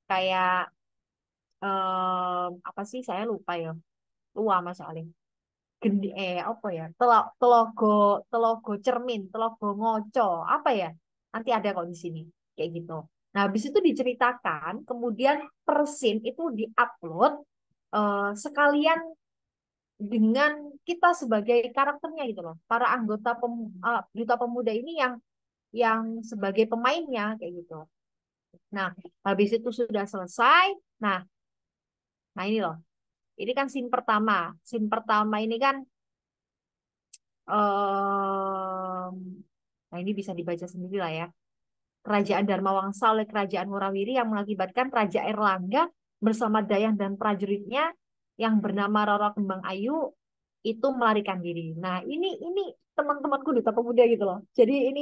Speaker 3: kayak apa sih, saya lupa ya, lupa Mas Alim. apa ya, telogo telogo cermin, telogo ngoco, apa ya, nanti ada kok di sini kayak gitu. Nah habis itu diceritakan, kemudian per scene itu diupload, sekalian dengan kita sebagai karakternya gitu loh, para anggota Duta Pemuda ini yang sebagai pemainnya kayak gitu. Nah habis itu sudah selesai. Nah nah ini loh, ini kan scene pertama. Scene pertama ini kan, em, nah ini bisa dibaca sendiri lah ya. Kerajaan Dharma Wangsa oleh Kerajaan Warawiri yang mengakibatkan Raja Erlangga bersama Dayang dan prajuritnya yang bernama Roro Kembang Ayu itu melarikan diri. Nah, ini teman-temanku Duta Pemuda gitu loh. Jadi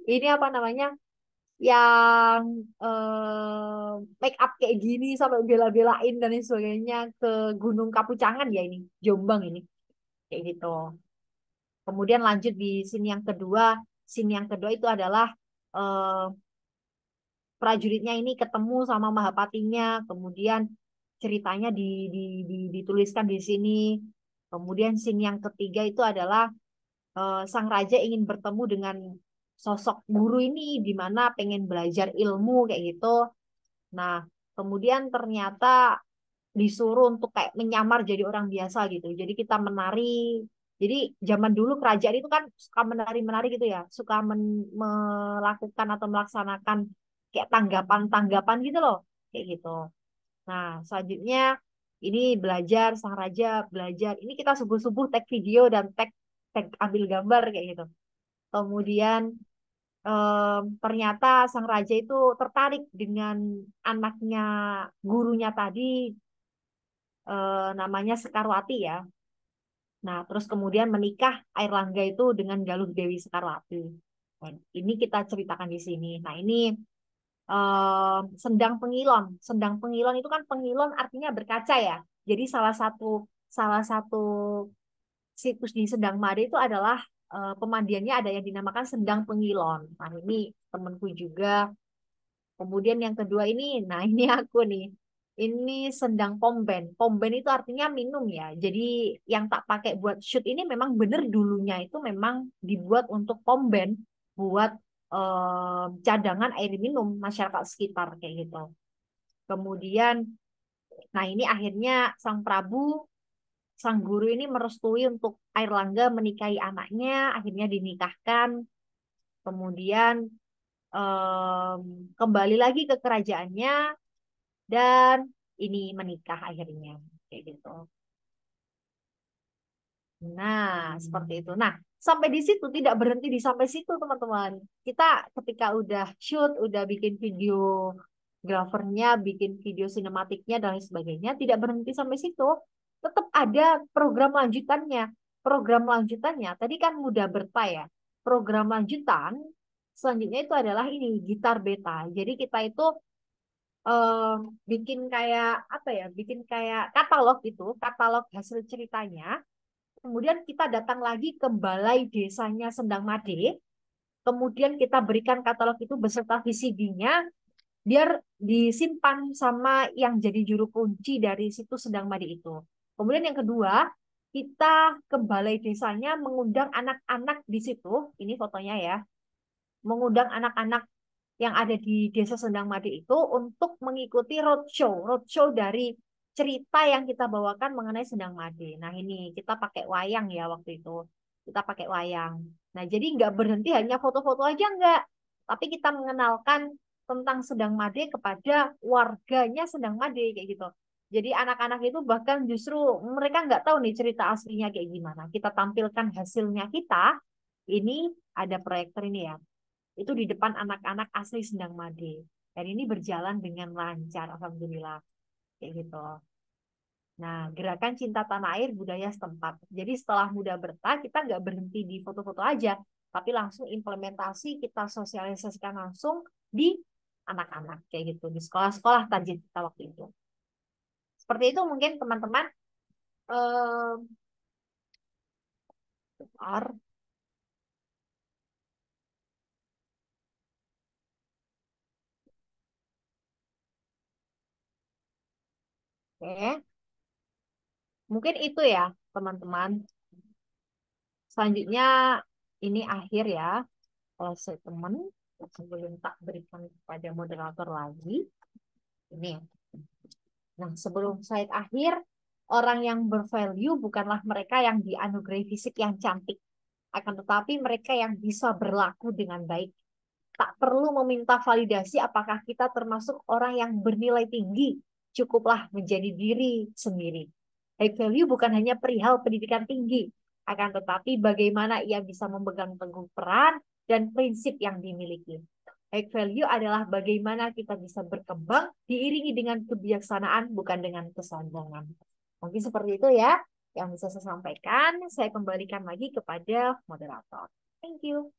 Speaker 3: ini apa namanya? Yang make up kayak gini sampai bela-belain dan lain sebagainya ke Gunung Kapucangan ya, ini Jombang ini kayak gitu. Kemudian lanjut di scene yang kedua. Scene yang kedua itu adalah eh, prajuritnya ini ketemu sama Mahapatinya, kemudian ceritanya dituliskan di sini. Kemudian scene yang ketiga itu adalah sang raja ingin bertemu dengan sosok guru ini di mana pengen belajar ilmu kayak gitu. Nah, kemudian ternyata disuruh untuk kayak menyamar jadi orang biasa gitu. Jadi kita menari. Jadi zaman dulu kerajaan itu kan suka menari-menari gitu ya, suka melakukan atau melaksanakan kayak tanggapan-tanggapan gitu loh, kayak gitu. Nah, selanjutnya ini belajar, sang raja belajar. Ini kita subuh-subuh tag video dan tag tag ambil gambar kayak gitu. Kemudian ternyata sang raja itu tertarik dengan anaknya gurunya tadi, namanya Sekarwati ya. Nah, terus kemudian menikah Airlangga itu dengan Galuh Dewi Sekarwati. Nah, ini kita ceritakan di sini. Nah, ini Sendang Pengilon. Sendang Pengilon itu kan pengilon artinya berkaca ya. Jadi salah satu situs di Sendang Made itu adalah pemandiannya ada yang dinamakan Sendang Pengilon. Nah, ini temanku juga. Kemudian yang kedua ini, nah ini aku nih. Ini Sendang Pomben. Pomben itu artinya minum ya. Jadi yang tak pakai buat shoot ini memang bener dulunya itu memang dibuat untuk pomben, buat cadangan air minum masyarakat sekitar kayak gitu. Kemudian, nah ini akhirnya Sang Prabu, sang guru ini merestui untuk Airlangga menikahi anaknya, akhirnya dinikahkan. Kemudian em, kembali lagi ke kerajaannya dan ini menikah akhirnya kayak gitu. Nah, seperti itu. Nah, sampai di situ tidak berhenti di sampai situ, teman-teman. Kita ketika udah shoot, udah bikin video grafernya, bikin video sinematiknya dan lain sebagainya, tidak berhenti sampai situ. Tetap ada program lanjutannya. Program lanjutannya, tadi kan Muda Berta ya. Program lanjutan selanjutnya itu adalah ini, gitar beta. Jadi kita itu eh, bikin kayak apa ya? Bikin kayak katalog gitu, katalog hasil ceritanya. Kemudian kita datang lagi ke balai desanya Sendang Made. Kemudian kita berikan katalog itu beserta VCD-nya biar disimpan sama yang jadi juru kunci dari situ Sendang Made itu. Kemudian yang kedua, kita ke balai desanya mengundang anak-anak di situ. Ini fotonya ya. Mengundang anak-anak yang ada di Desa Sendang Made itu untuk mengikuti roadshow, roadshow dari cerita yang kita bawakan mengenai Sendang Made. Nah ini kita pakai wayang ya waktu itu, kita pakai wayang. Nah jadi nggak berhenti hanya foto-foto aja nggak, tapi kita mengenalkan tentang Sendang Made kepada warganya Sendang Made kayak gitu. Jadi anak-anak itu bahkan justru mereka nggak tahu nih cerita aslinya kayak gimana. Kita tampilkan hasilnya kita. Ini ada proyektor ini ya, itu di depan anak-anak asli Sendang Made. Dan ini berjalan dengan lancar, alhamdulillah. Kayak gitu. Nah, gerakan cinta tanah air budaya setempat. Jadi setelah Muda Berta, kita nggak berhenti di foto-foto aja, tapi langsung implementasi, kita sosialisasikan langsung di anak-anak, kayak gitu. Di sekolah-sekolah target kita waktu itu. Seperti itu mungkin teman-teman. Eh, Oke, mungkin itu ya teman-teman. Selanjutnya ini akhir ya statement sebelum tak berikan kepada moderator lagi. Ini. Nah, sebelum slide akhir, orang yang bervalue bukanlah mereka yang dianugerahi fisik yang cantik, akan tetapi mereka yang bisa berlaku dengan baik. Tak perlu meminta validasi apakah kita termasuk orang yang bernilai tinggi, cukuplah menjadi diri sendiri. High value bukan hanya perihal pendidikan tinggi, akan tetapi bagaimana ia bisa memegang teguh peran dan prinsip yang dimiliki. High value adalah bagaimana kita bisa berkembang diiringi dengan kebijaksanaan, bukan dengan kesombongan. Mungkin seperti itu ya yang bisa saya sampaikan. Saya kembalikan lagi kepada moderator. Thank you.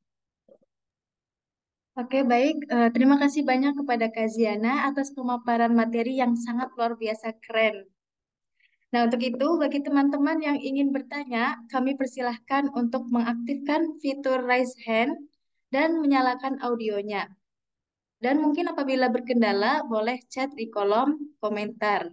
Speaker 2: Oke, baik. Terima kasih banyak kepada Kaziana atas pemaparan materi yang sangat luar biasa keren. Nah, untuk itu, bagi teman-teman yang ingin bertanya, kami persilahkan untuk mengaktifkan fitur raise hand dan menyalakan audionya. Dan mungkin apabila berkendala, boleh chat di kolom komentar.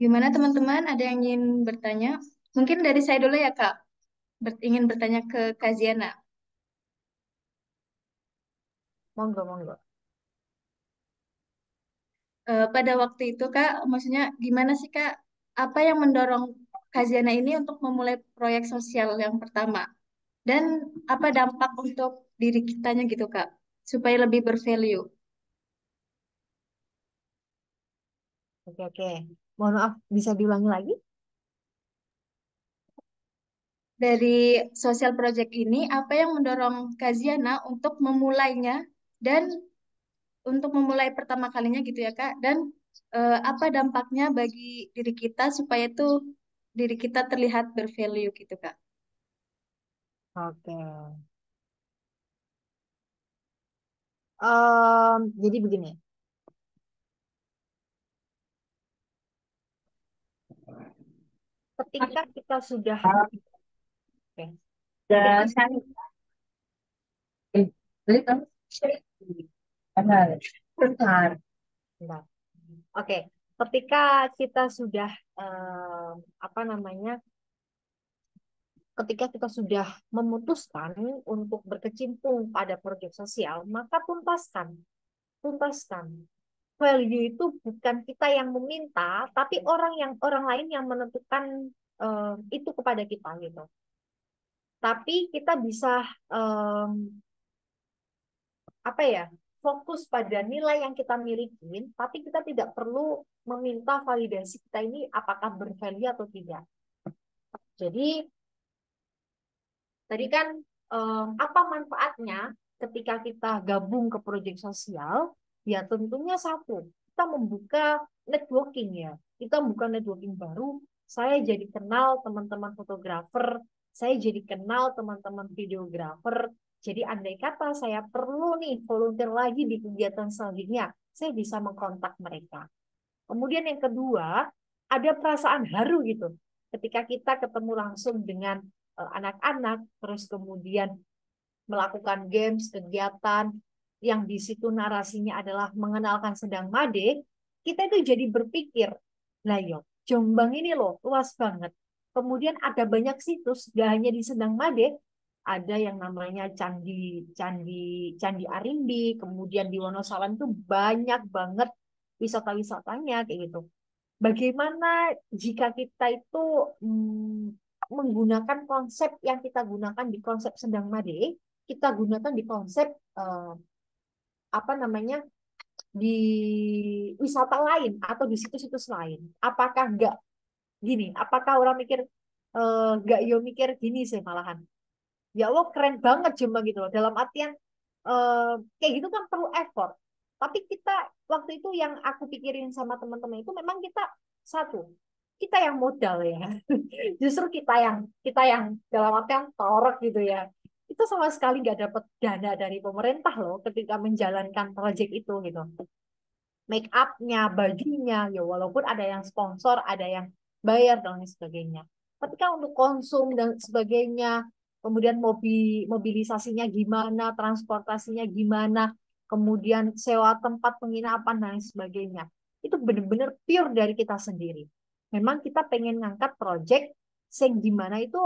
Speaker 2: Gimana teman-teman? Ada yang ingin bertanya? Mungkin dari saya dulu ya, Kak. Ingin bertanya ke Kaziana.
Speaker 3: Monggo, monggo.
Speaker 2: Pada waktu itu, Kak, maksudnya gimana sih, Kak? Apa yang mendorong Kaziana ini untuk memulai proyek sosial yang pertama? Dan apa dampak untuk diri kitanya gitu, Kak? Supaya lebih bervalue.
Speaker 3: Oke, oke. Mohon maaf, bisa diulangi lagi?
Speaker 2: Dari sosial project ini, apa yang mendorong Kaziana untuk memulainya dan untuk memulai pertama kalinya gitu ya Kak, dan apa dampaknya bagi diri kita supaya itu diri kita terlihat bervalue gitu Kak.
Speaker 3: Oke. Jadi begini, ketika kita sudah, oke, ketika, bentar. Oke, ketika kita sudah, apa namanya, ketika kita sudah memutuskan untuk berkecimpung pada proyek sosial, maka tuntaskan, tuntaskan. Value itu bukan kita yang meminta, tapi orang lain yang menentukan itu kepada kita gitu. Tapi kita bisa em, apa ya, fokus pada nilai yang kita miliki, tapi kita tidak perlu meminta validasi kita ini apakah bervalue atau tidak. Jadi tadi kan apa manfaatnya ketika kita gabung ke proyek sosial? Ya tentunya satu, kita membuka networking ya. Kita buka networking baru. Saya jadi kenal teman-teman fotografer, saya jadi kenal teman-teman videografer. Jadi andai kata saya perlu nih volunteer lagi di kegiatan selanjutnya, saya bisa mengkontak mereka. Kemudian yang kedua, ada perasaan haru gitu. Ketika kita ketemu langsung dengan anak-anak, terus kemudian melakukan games, kegiatan yang di situ narasinya adalah mengenalkan Sendang Made, kita itu jadi berpikir, lah yo, Jombang ini loh luas banget. Kemudian ada banyak situs, gak hanya di Sendang Made, ada yang namanya Candi Candi Candi Arimbi, kemudian di Wonosalam itu banyak banget wisata-wisatanya kayak gitu. Bagaimana jika kita itu menggunakan konsep yang kita gunakan di konsep Sendang Made, kita gunakan di konsep apa namanya di wisata lain atau di situs-situs lain. Apakah enggak gini? Apakah orang mikir enggak yo mikir gini sih malahan. Ya Allah keren banget Jombang gitu loh. Dalam artian kayak gitu kan perlu effort. Tapi kita waktu itu yang aku pikirin sama teman-teman itu memang kita satu. kita yang modal ya. Justru kita yang dalam artian torok gitu ya. Itu sama sekali nggak dapat dana dari pemerintah loh ketika menjalankan proyek itu gitu. Make upnya, bajunya, ya walaupun ada yang sponsor, ada yang bayar dan lain sebagainya. Tapi kan untuk konsum dan sebagainya, kemudian mobilisasinya gimana, transportasinya gimana, kemudian sewa tempat penginapan dan lain sebagainya. Itu benar-benar pure dari kita sendiri. Memang kita pengen ngangkat project sing gimana itu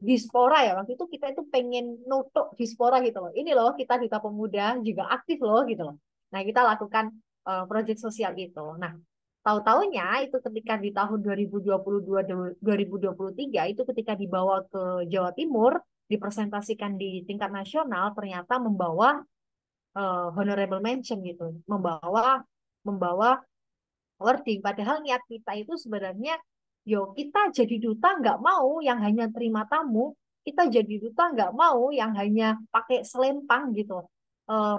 Speaker 3: dispora ya. Waktu itu kita itu pengen nutuk dispora gitu loh. Ini loh kita Duta Pemuda juga aktif loh gitu loh. Nah, kita lakukan proyek sosial itu. Nah, tahu-taunya itu ketika di tahun 2022 2023 itu ketika dibawa ke Jawa Timur, dipresentasikan di tingkat nasional ternyata membawa honorable mention gitu, membawa membawa wording. Padahal niat kita itu sebenarnya, yo kita jadi duta nggak mau yang hanya terima tamu, kita jadi duta nggak mau yang hanya pakai selempang gitu,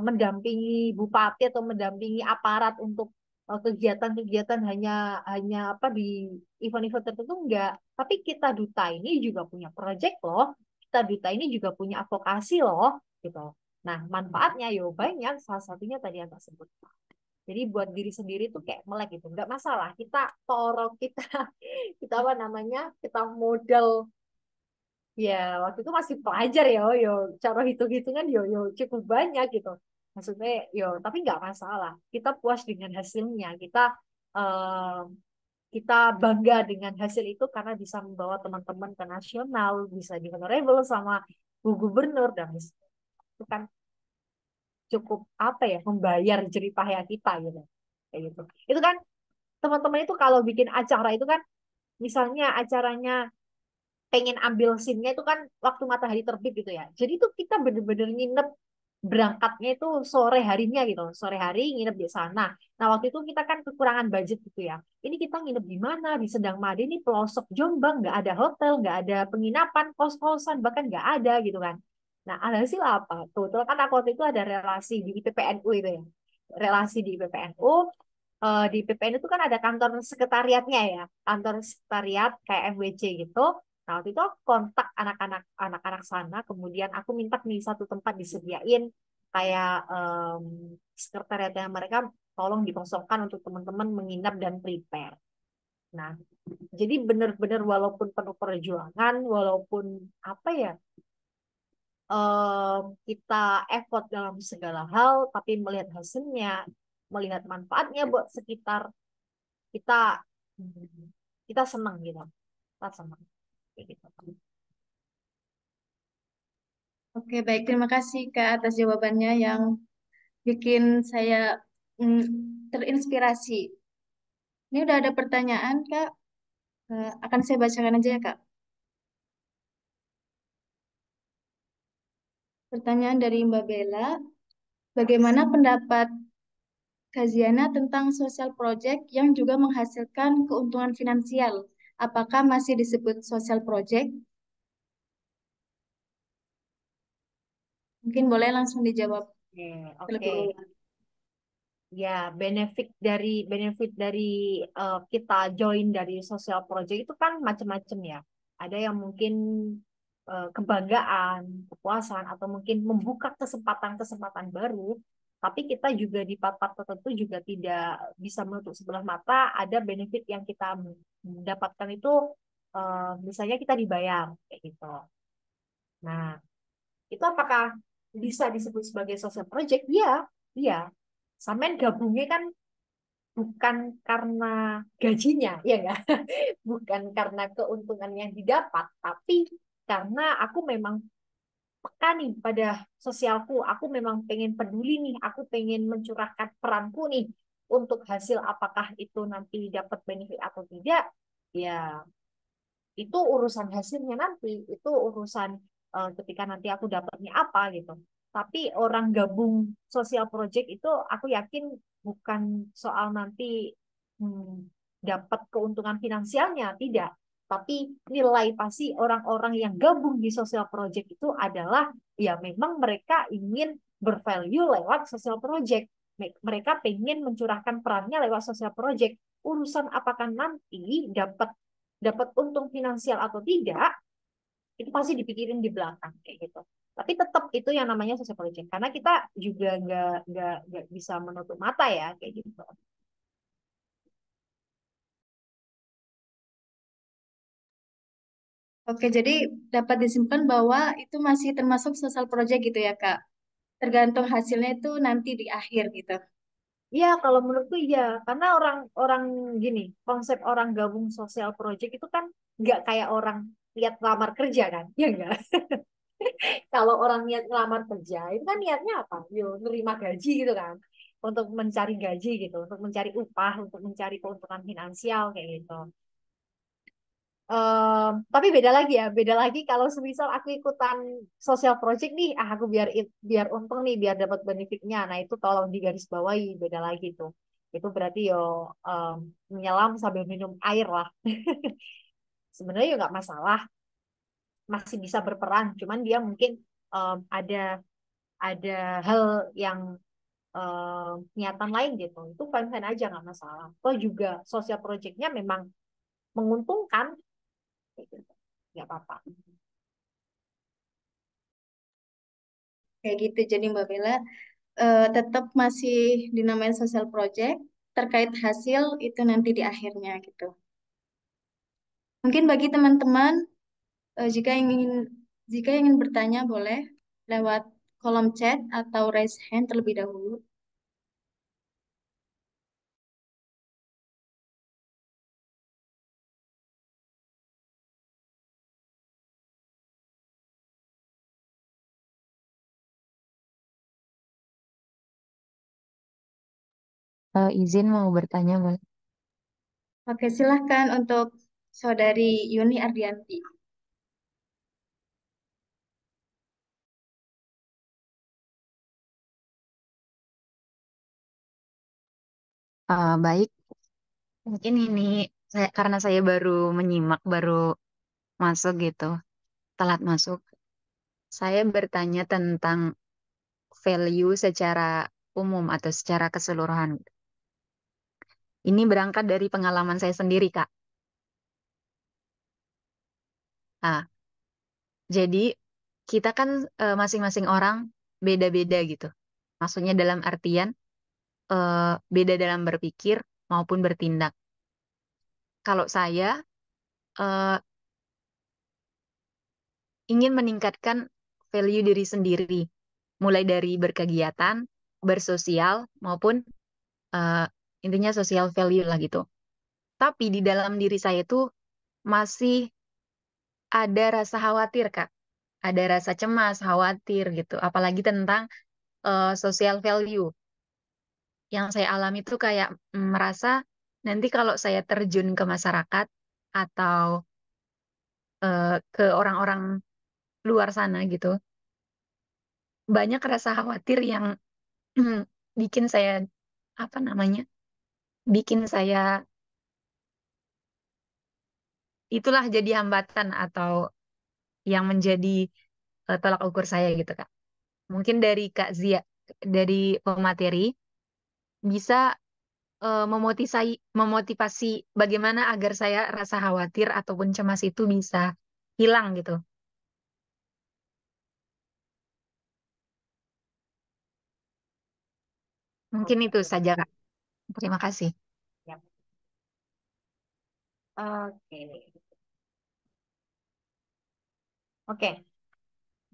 Speaker 3: mendampingi bupati atau mendampingi aparat untuk kegiatan-kegiatan hanya hanya apa di event-event tertentu enggak. Tapi kita duta ini juga punya project loh, kita duta ini juga punya advokasi loh, gitu. Nah, manfaatnya yo banyak, salah satunya tadi yang tak sebut. Jadi buat diri sendiri tuh kayak melek gitu, nggak masalah. Kita torok, kita kita apa namanya, kita modal. Ya waktu itu masih pelajar ya, yo cara hitung-hitungan yo cukup banyak gitu. Maksudnya yo, tapi nggak masalah. Kita puas dengan hasilnya. Eh, kita bangga dengan hasil itu karena bisa membawa teman-teman ke nasional, bisa di honorable sama Bu Gubernur dan itu kan cukup apa ya, membayar jerih payah kita gitu. Kayak gitu. Itu kan teman-teman itu kalau bikin acara itu kan, misalnya acaranya pengen ambil scene-nya itu kan waktu matahari terbit gitu ya. Jadi tuh kita bener-bener nginep, berangkatnya itu sore harinya gitu. Sore hari nginep di sana. Nah waktu itu kita kan kekurangan budget gitu ya. Ini kita nginep di mana? Di Sedang Made, ini pelosok Jombang, nggak ada hotel, nggak ada penginapan, kos-kosan, bahkan nggak ada gitu kan. Nah alhasil apa? Tuh, tuh kan aku waktu itu ada relasi di IPPNU itu ya. Relasi di IPPNU, di PPN itu kan ada kantor sekretariatnya ya, kantor sekretariat kayak MWC gitu. Nah, waktu itu aku kontak anak-anak sana, kemudian aku minta nih satu tempat disediain kayak sekretariatnya mereka, tolong dikosongkan untuk teman-teman menginap dan prepare. Nah, jadi benar-benar walaupun penuh perjuangan, walaupun apa ya, kita effort dalam segala hal, tapi melihat hasilnya, melihat manfaatnya buat sekitar, kita kita senang gitu, kita senang kayak gitu.
Speaker 2: Oke, baik. Terima kasih Kak atas jawabannya yang bikin saya mm, terinspirasi. Ini udah ada pertanyaan, Kak. Akan saya bacakan aja ya, Kak. Pertanyaan dari Mbak Bella. Bagaimana pendapat Kaziana tentang social project yang juga menghasilkan keuntungan finansial? Apakah masih disebut social project? Mungkin boleh langsung dijawab
Speaker 3: Oke,
Speaker 2: terlebih
Speaker 3: oke.
Speaker 2: dahulu.
Speaker 3: Ya, benefit dari kita join dari social project itu kan macam-macam ya. Ada yang mungkin kebanggaan, kepuasan, atau mungkin membuka kesempatan-kesempatan baru. Tapi kita juga di part-part tertentu juga tidak bisa menutup sebelah mata. Ada benefit yang kita mendapatkan itu, misalnya kita dibayar kayak gitu. Nah, itu apakah bisa disebut sebagai social project? Iya, iya. Sampean gabungnya kan bukan karena gajinya, ya enggak? Bukan karena keuntungan yang didapat, tapi karena aku memang peka nih pada sosialku, aku memang pengen peduli nih, aku pengen mencurahkan peranku nih untuk hasil apakah itu nanti dapat benefit atau tidak, ya itu urusan hasilnya nanti, itu urusan ketika nanti aku dapatnya apa gitu. Tapi orang gabung sosial project itu aku yakin bukan soal nanti dapat keuntungan finansialnya, tidak. Tapi nilai pasti orang-orang yang gabung di sosial project itu adalah ya memang mereka ingin bervalue lewat sosial project. Mereka pengen mencurahkan perannya lewat sosial project. urusan apakah nanti dapat dapat untung finansial atau tidak, itu pasti dipikirin di belakang kayak gitu. Tapi tetap itu yang namanya social project, karena kita juga nggak bisa menutup mata ya kayak gitu.
Speaker 2: Oke, jadi dapat disimpulkan bahwa itu masih termasuk social project gitu ya, Kak. Tergantung hasilnya itu nanti di akhir gitu.
Speaker 3: Iya, kalau menurutku iya, karena orang-orang gini, konsep orang gabung sosial project itu kan nggak kayak orang lihat lamar kerja kan, ya enggak? Kalau orang niat ngelamar kerja, itu kan niatnya apa? Yo, nerima gaji gitu kan, untuk mencari gaji gitu, untuk mencari upah, untuk mencari keuntungan finansial kayak gitu. Tapi beda lagi ya, beda lagi kalau semisal aku ikutan social project nih, aku biar untung nih, biar dapat benefitnya. Nah itu tolong digarisbawahi, beda lagi tuh. Itu berarti yo em, menyelam sambil minum air lah. Sebenarnya ya nggak masalah, masih bisa berperan. Cuman dia mungkin ada hal yang niatan lain gitu. Itu fine-fine aja nggak masalah. Toh juga social projectnya memang menguntungkan, gitu. Nggak apa-apa.
Speaker 2: Kayak gitu. Jadi Mbak Bella tetap masih dinamain social project. Terkait hasil itu nanti di akhirnya gitu. Mungkin bagi teman-teman jika ingin bertanya boleh lewat kolom chat atau raise hand terlebih dahulu.
Speaker 4: Izin mau bertanya, boleh?
Speaker 2: Oke, silahkan untuk Saudari Yuni Ardianti.
Speaker 4: Baik, mungkin ini karena saya baru menyimak, baru masuk gitu, telat masuk. Saya bertanya tentang value secara umum atau secara keseluruhan. Ini berangkat dari pengalaman saya sendiri, Kak. Nah, jadi kita kan masing-masing orang beda-beda gitu. Maksudnya dalam artian beda dalam berpikir maupun bertindak. Kalau saya eh, ingin meningkatkan value diri sendiri, mulai dari berkegiatan, bersosial, maupun eh, intinya sosial value lah gitu. Tapi di dalam diri saya itu masih ada rasa khawatir, Kak. Ada rasa cemas, khawatir gitu. Apalagi tentang social value. Yang saya alami itu kayak merasa nanti kalau saya terjun ke masyarakat atau ke orang-orang luar sana gitu, banyak rasa khawatir yang bikin saya apa namanya bikin saya itulah jadi hambatan atau yang menjadi tolak ukur saya gitu Kak. Mungkin dari Kak Zia, dari pemateri bisa memotivasi bagaimana agar saya rasa khawatir ataupun cemas itu bisa hilang gitu. Mungkin
Speaker 3: Oke,
Speaker 4: itu saja Kak. Terima kasih.
Speaker 3: ya. Oke. Oke.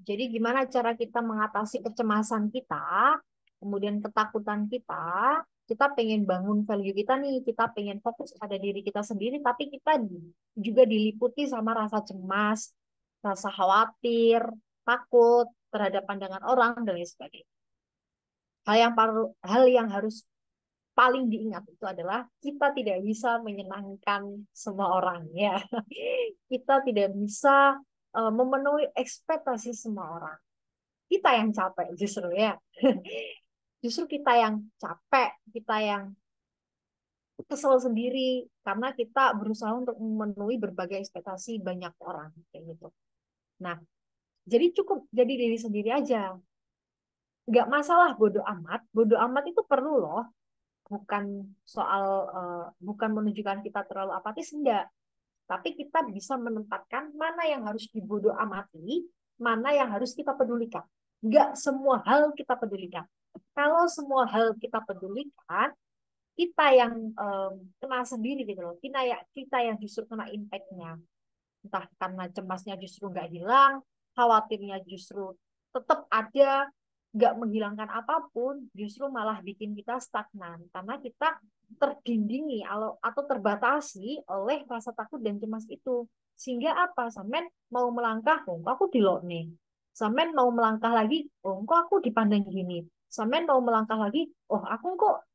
Speaker 3: Jadi gimana cara kita mengatasi kecemasan kita, kemudian ketakutan kita, kita pengen bangun value kita nih, kita pengen fokus pada diri kita sendiri, tapi kita juga diliputi sama rasa cemas, rasa khawatir, takut terhadap pandangan orang, dan lain sebagainya. Hal yang harus paling diingat itu adalah kita tidak bisa menyenangkan semua orang ya. Kita tidak bisa memenuhi ekspektasi semua orang. Kita yang capek justru ya. Justru kita yang capek, kita yang kesel sendiri karena kita berusaha untuk memenuhi berbagai ekspektasi banyak orang kayak gitu. Nah, jadi cukup jadi diri sendiri aja. Nggak masalah bodoh amat itu perlu loh. bukan soal bukan menunjukkan kita terlalu apatis, enggak. Tapi kita bisa menempatkan mana yang harus dibodoh amati, mana yang harus kita pedulikan. Enggak semua hal kita pedulikan. Kalau semua hal kita pedulikan, kita yang kena sendiri gitu loh. Kita yang justru kena impact-nya. Entah karena cemasnya justru nggak hilang, khawatirnya justru tetap ada, nggak menghilangkan apapun, justru malah bikin kita stagnan. Karena kita terdindingi atau terbatasi oleh rasa takut dan cemas itu. Sehingga apa? Sampean mau melangkah, oh kok aku dilok nih. Sampean mau melangkah lagi, oh kok aku dipandang gini. Sampean mau melangkah lagi, oh aku kok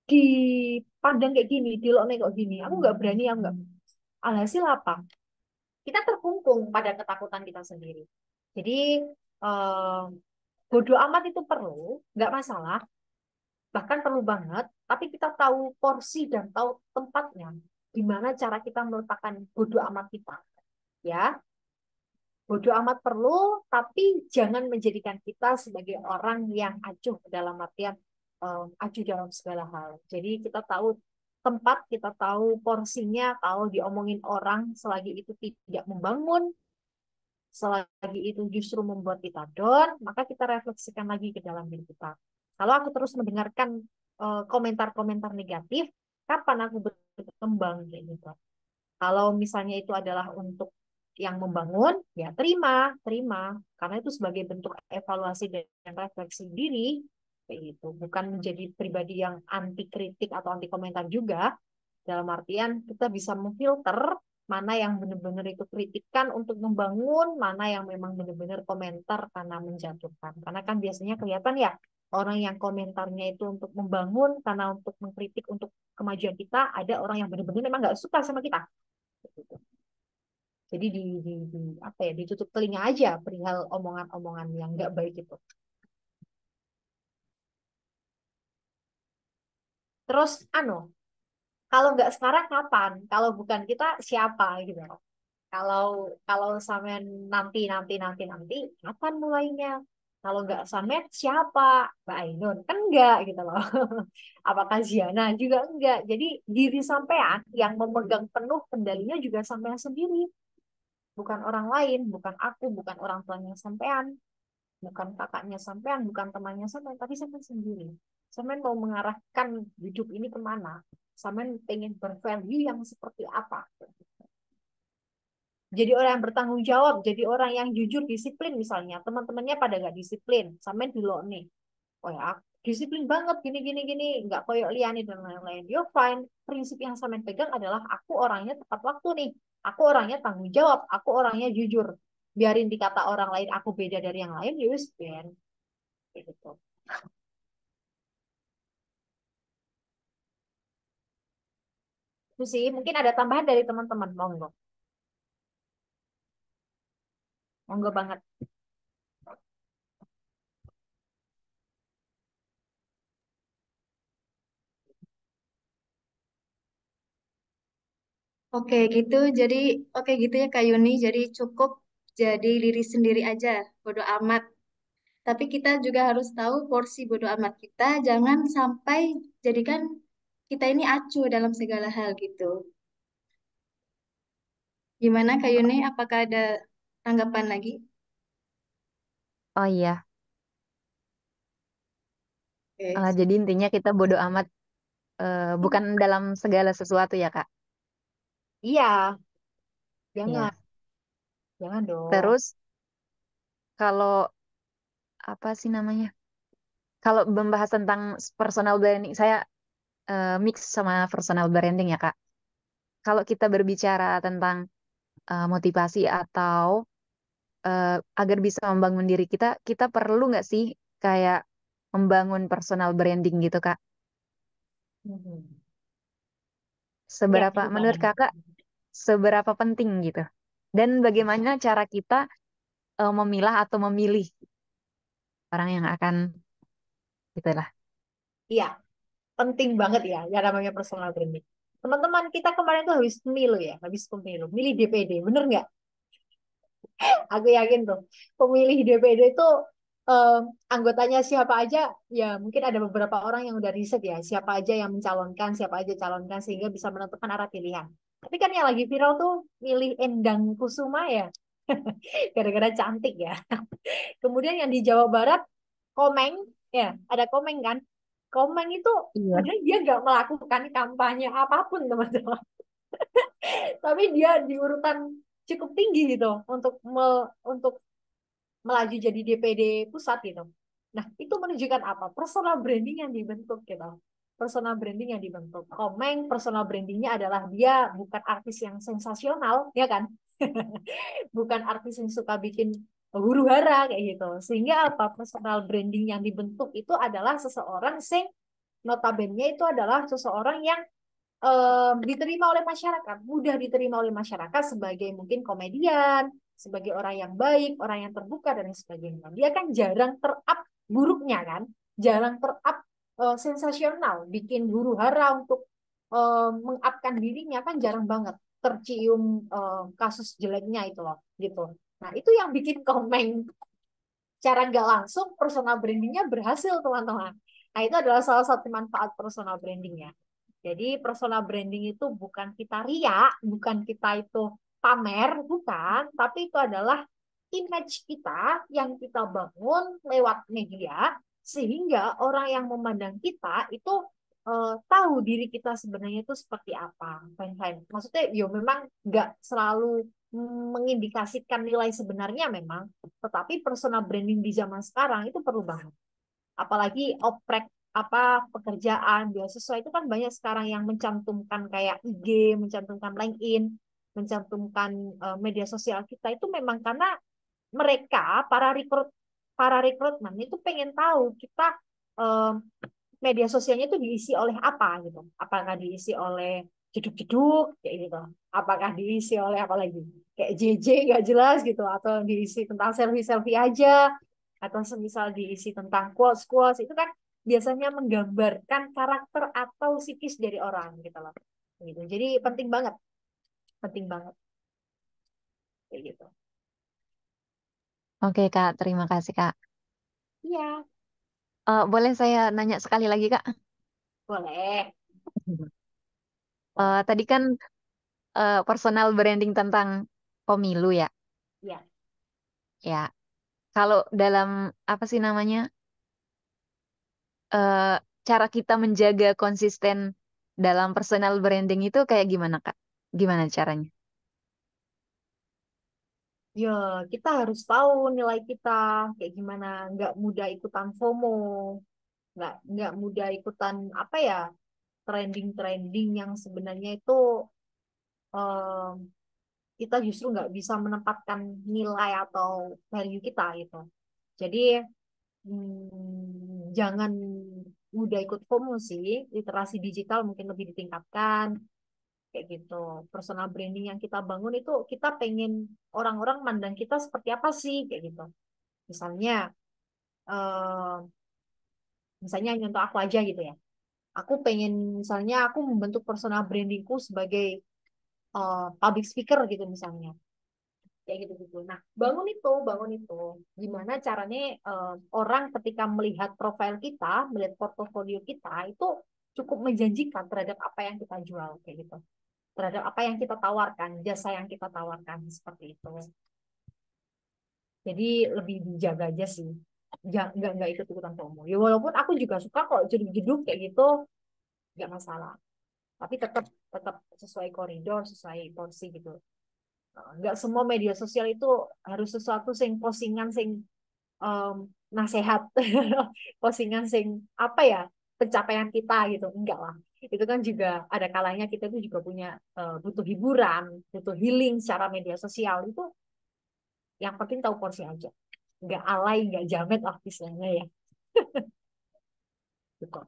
Speaker 3: dipandang kayak gini, dilok nih kok gini. Aku nggak berani, aku nggak. Alhasil apa? Kita terkungkung pada ketakutan kita sendiri. Jadi eh, bodo amat itu perlu, nggak masalah, bahkan perlu banget. Tapi kita tahu porsi dan tahu tempatnya, gimana cara kita meletakkan bodo amat kita. Ya, bodo amat perlu, tapi jangan menjadikan kita sebagai orang yang acuh dalam artian acuh dalam segala hal. Jadi kita tahu tempat, kita tahu porsinya. Kalau diomongin orang, selagi itu tidak membangun, selagi itu justru membuat kita down, maka kita refleksikan lagi ke dalam diri kita. Kalau aku terus mendengarkan komentar-komentar negatif, kapan aku berkembang kayak gitu. Kalau misalnya itu adalah untuk yang membangun, ya terima, terima. Karena itu sebagai bentuk evaluasi dan refleksi diri, kayak gitu. Bukan menjadi pribadi yang anti kritik atau anti komentar juga. Dalam artian kita bisa memfilter mana yang benar-benar itu kritikan untuk membangun, mana yang memang benar-benar komentar karena menjatuhkan. Karena kan biasanya kelihatan ya, orang yang komentarnya itu untuk membangun, karena untuk mengkritik, untuk kemajuan kita, ada orang yang benar-benar memang nggak suka sama kita. Jadi apa ya, ditutup telinga aja perihal omongan-omongan yang nggak baik itu. Terus, kalau nggak sekarang kapan? Kalau bukan kita siapa gitu. Kalau kalau sampean nanti kapan mulainya? Kalau nggak sampean siapa? Mbak Ainun kan enggak gitu loh. Apakah Ziana juga enggak. Jadi diri sampean yang memegang penuh kendalinya juga sampean sendiri, bukan orang lain, bukan aku, bukan orang tuanya sampean, bukan kakaknya sampean, bukan temannya sampean, tapi sampean sendiri. Sampean mau mengarahkan hidup ini kemana? Sampean pengen bervalue yang seperti apa? Jadi orang yang bertanggung jawab, jadi orang yang jujur, disiplin misalnya. Teman-temannya pada nggak disiplin, sampean dulu nih. Oh ya, aku disiplin banget, gini gini gini, nggak koyok liani dan lain-lain. You're fine. Prinsip yang sampean pegang adalah aku orangnya tepat waktu nih. Aku orangnya tanggung jawab, aku orangnya jujur. Biarin dikata orang lain aku beda dari yang lain, you spend. Gitu. Itu sih, mungkin ada tambahan dari teman-teman, monggo. Monggo banget.
Speaker 2: Oke gitu. Jadi oke gitu ya Kak Yuni. Jadi cukup jadi diri sendiri aja. Bodo amat. Tapi kita juga harus tahu porsi bodo amat kita. Jangan sampai jadikan kita ini acuh dalam segala hal gitu. Gimana Kak Yuni? Apakah ada tanggapan lagi?
Speaker 4: Oh iya,
Speaker 2: Oke.
Speaker 4: jadi intinya kita bodo amat, bukan dalam segala sesuatu ya, Kak.
Speaker 3: Iya, jangan,
Speaker 4: Iya.
Speaker 3: jangan dong.
Speaker 4: Terus kalau apa sih namanya? Kalau membahas tentang personal branding, saya mix sama personal branding ya, Kak. Kalau kita berbicara tentang motivasi atau agar bisa membangun diri kita, kita perlu nggak sih kayak membangun personal branding gitu, Kak?
Speaker 3: Mhm. Iya,
Speaker 4: Seberapa,
Speaker 3: perlu
Speaker 4: menurut
Speaker 3: banget.
Speaker 4: Kakak, seberapa penting gitu? Dan bagaimana cara kita memilah atau memilih orang yang akan gitulah.
Speaker 3: Iya, penting banget ya, ya namanya personal branding. Teman-teman kita kemarin tuh habis pemilu ya, habis pemilu, milih DPD, bener nggak? Aku yakin tuh, pemilih DPD itu em, anggotanya siapa aja, ya mungkin ada beberapa orang yang udah riset ya, siapa aja yang mencalonkan, siapa aja calonkan sehingga bisa menentukan arah pilihan. Tapi kan yang lagi viral tuh milih Endang Kusuma ya, gara-gara cantik ya. Kemudian yang di Jawa Barat, Komeng, ya ada Komeng kan. Komeng itu
Speaker 4: Iya.
Speaker 3: padahal dia nggak melakukan kampanye apapun teman-teman, tapi dia di urutan cukup tinggi gitu untuk melaju jadi DPD pusat gitu. Nah, itu menunjukkan apa? Personal branding yang dibentuk gitu. Personal branding yang dibentuk. Komeng personal brandingnya adalah dia bukan artis yang sensasional, ya kan? Bukan artis yang suka bikin huru hara kayak gitu. Sehingga apa? Personal branding yang dibentuk itu adalah seseorang sing notabene itu adalah seseorang yang diterima oleh masyarakat, mudah diterima oleh masyarakat sebagai mungkin komedian, sebagai orang yang baik, orang yang terbuka dan lain sebagainya. Dia kan jarang terup buruknya kan, jarang terup sensasional, bikin huru hara untuk mengupkan dirinya kan jarang banget tercium kasus jeleknya itu loh, gitu. Nah itu yang bikin Komeng cara nggak langsung personal brandingnya berhasil teman-teman. Nah itu adalah salah satu manfaat personal brandingnya. Jadi personal branding itu bukan kita riak, bukan kita itu pamer, bukan, tapi itu adalah image kita yang kita bangun lewat media sehingga orang yang memandang kita itu tahu diri kita sebenarnya itu seperti apa. Fine-fine. Maksudnya, yo memang nggak selalu mengindikasikan nilai sebenarnya memang, tetapi personal branding di zaman sekarang itu perlu banget. Apalagi oprek apa pekerjaan beasiswa itu kan banyak sekarang yang mencantumkan kayak IG, mencantumkan LinkedIn, mencantumkan media sosial kita itu memang karena mereka para rekrutmen itu pengen tahu kita eh, media sosialnya itu diisi oleh apa gitu. Apakah diisi oleh jeduk-jeduk kayak gitu. Apakah diisi oleh apa lagi? Kayak JJ nggak jelas gitu atau diisi tentang selfie-selfie aja atau semisal diisi tentang quotes-quotes itu kan biasanya menggambarkan karakter atau psikis dari orang gitu loh. Gitu. Jadi penting banget kayak gitu.
Speaker 4: Oke, Kak. Terima kasih, Kak.
Speaker 3: Iya,
Speaker 4: Boleh saya nanya sekali lagi, Kak?
Speaker 3: boleh.
Speaker 4: Tadi kan personal branding tentang pemilu ya.
Speaker 3: Iya.
Speaker 4: Ya, kalau dalam apa sih namanya? eh, Cara kita menjaga konsisten dalam personal branding itu kayak gimana, Kak? Gimana caranya?
Speaker 3: Ya, kita harus tahu nilai kita kayak gimana. Nggak mudah ikutan FOMO, nggak mudah ikutan apa ya trending-trending yang sebenarnya itu em, kita justru nggak bisa menempatkan nilai atau value kita gitu. Jadi jangan mudah ikut FOMO sih. Literasi digital mungkin lebih ditingkatkan kayak gitu. Personal branding yang kita bangun itu kita pengen orang-orang mandang kita seperti apa sih kayak gitu. Misalnya, eh, misalnya contoh aku aja gitu ya. Aku pengen misalnya aku membentuk personal brandingku sebagai public speaker gitu misalnya. Kayak gitu-gitu. Nah, bangun itu. Gimana caranya orang ketika melihat profil kita, melihat portofolio kita itu cukup menjanjikan terhadap apa yang kita jual kayak gitu. Terhadap apa yang kita tawarkan, jasa yang kita tawarkan seperti itu. Jadi lebih dijaga aja sih. Nggak ikut-ikutan promo. Ya walaupun aku juga suka kok jeduk-jeduk kayak gitu, nggak masalah. Tapi tetap tetap sesuai koridor, sesuai porsi gitu. Nggak semua media sosial itu harus sesuatu sing postingan sing um, nasehat, postingan sing apa ya pencapaian kita gitu. Enggak lah. Itu kan juga ada kalanya kita tuh juga punya butuh hiburan, butuh healing secara media sosial itu yang penting tahu porsi aja. Nggak alay, nggak jamet lah istilahnya ya. Gitu.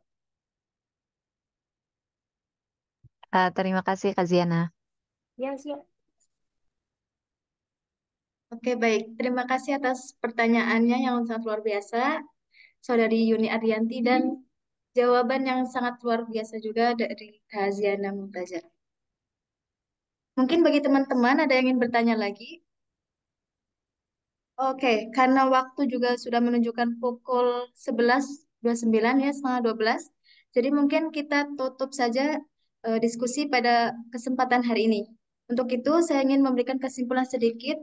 Speaker 4: Terima kasih, Kak Ziana.
Speaker 3: Ya sih.
Speaker 2: Oke, baik. Terima kasih atas pertanyaannya yang sangat luar biasa, Saudari Yuni Arianti, dan jawaban yang sangat luar biasa juga dari Kaziana Mumtazah. Mungkin bagi teman-teman ada yang ingin bertanya lagi? Oke, karena waktu juga sudah menunjukkan pukul 11.29 ya, setengah 12. Jadi mungkin kita tutup saja diskusi pada kesempatan hari ini. Untuk itu, saya ingin memberikan kesimpulan sedikit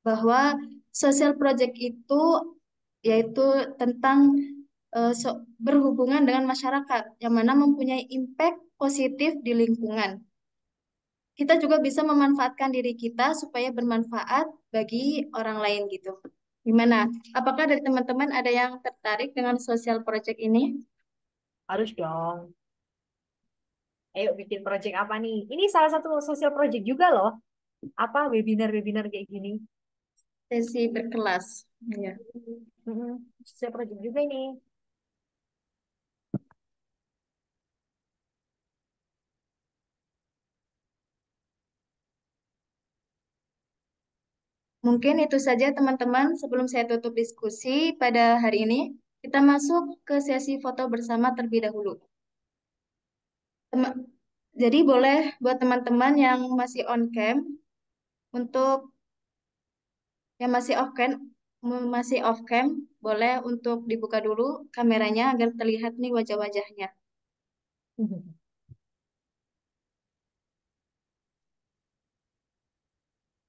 Speaker 2: bahwa social project itu yaitu tentang berhubungan dengan masyarakat yang mana mempunyai impact positif di lingkungan. Kita juga bisa memanfaatkan diri kita supaya bermanfaat bagi orang lain gitu. Gimana? Apakah dari teman-teman ada yang tertarik dengan social project ini?
Speaker 3: Harus dong. Ayo bikin project apa nih? Ini salah satu social project juga loh. Apa webinar-webinar kayak gini?
Speaker 2: Sesi berkelas. Ya.
Speaker 3: Social project juga ini.
Speaker 2: Mungkin itu saja teman-teman sebelum saya tutup diskusi pada hari ini. Kita masuk ke sesi foto bersama terlebih dahulu. Tem- Jadi boleh buat teman-teman yang masih on cam untuk yang masih off cam boleh untuk dibuka dulu kameranya agar terlihat nih wajah-wajahnya.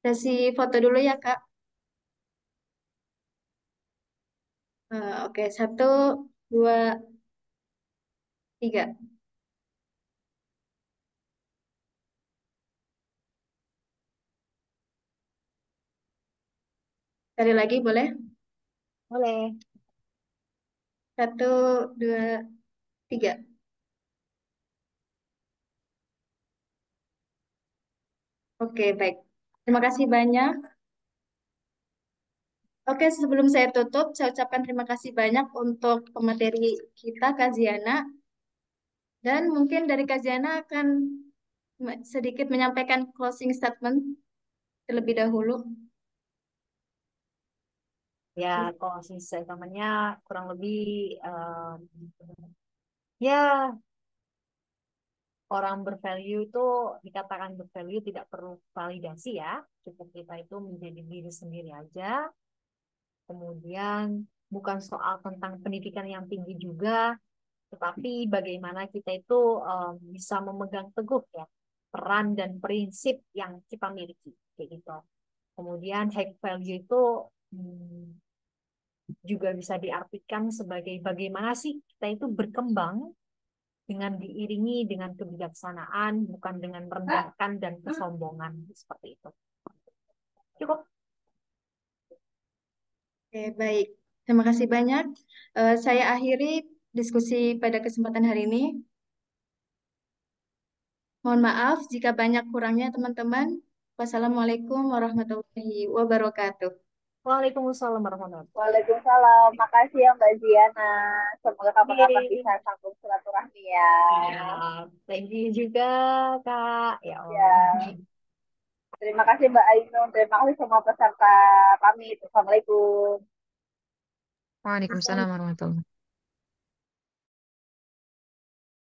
Speaker 2: Sesi foto dulu ya Kak. Oke, satu, dua, tiga. Sekali lagi boleh?
Speaker 3: Boleh.
Speaker 2: Satu, dua, tiga. Oke, baik. Terima kasih banyak. Oke, sebelum saya tutup, saya ucapkan terima kasih banyak untuk pemateri kita, Kak Ziana. Dan mungkin dari Kak Ziana akan sedikit menyampaikan closing statement terlebih dahulu.
Speaker 3: Ya, kalau sisa temannya kurang lebih ya orang bervalue itu dikatakan bervalue tidak perlu validasi ya. Cukup kita itu menjadi diri sendiri aja. Kemudian bukan soal tentang pendidikan yang tinggi juga, tetapi bagaimana kita itu bisa memegang teguh ya peran dan prinsip yang kita miliki kayak gitu. Kemudian high value itu hmm, juga bisa diartikan sebagai bagaimana sih kita itu berkembang dengan diiringi dengan kebijaksanaan, bukan dengan merendahkan dan kesombongan seperti itu. Cukup.
Speaker 2: Oke, baik. Terima kasih banyak. Saya akhiri diskusi pada kesempatan hari ini. Mohon maaf jika banyak kurangnya teman-teman. Wassalamualaikum warahmatullahi wabarakatuh.
Speaker 3: Waalaikumsalam warahmatullahi wabarakatuh.
Speaker 1: Waalaikumsalam. Makasih ya Mbak Ziana. Semoga kapan-kapan bisa
Speaker 3: Yeay.
Speaker 1: sambung silaturahmi ya.
Speaker 3: Iya, thank you juga, Kak. Ya Allah.
Speaker 1: Ya. Terima kasih Mbak Ainun. Terima kasih semua peserta kami. Assalamualaikum.
Speaker 4: Waalaikumsalam warahmatullahi wabarakatuh.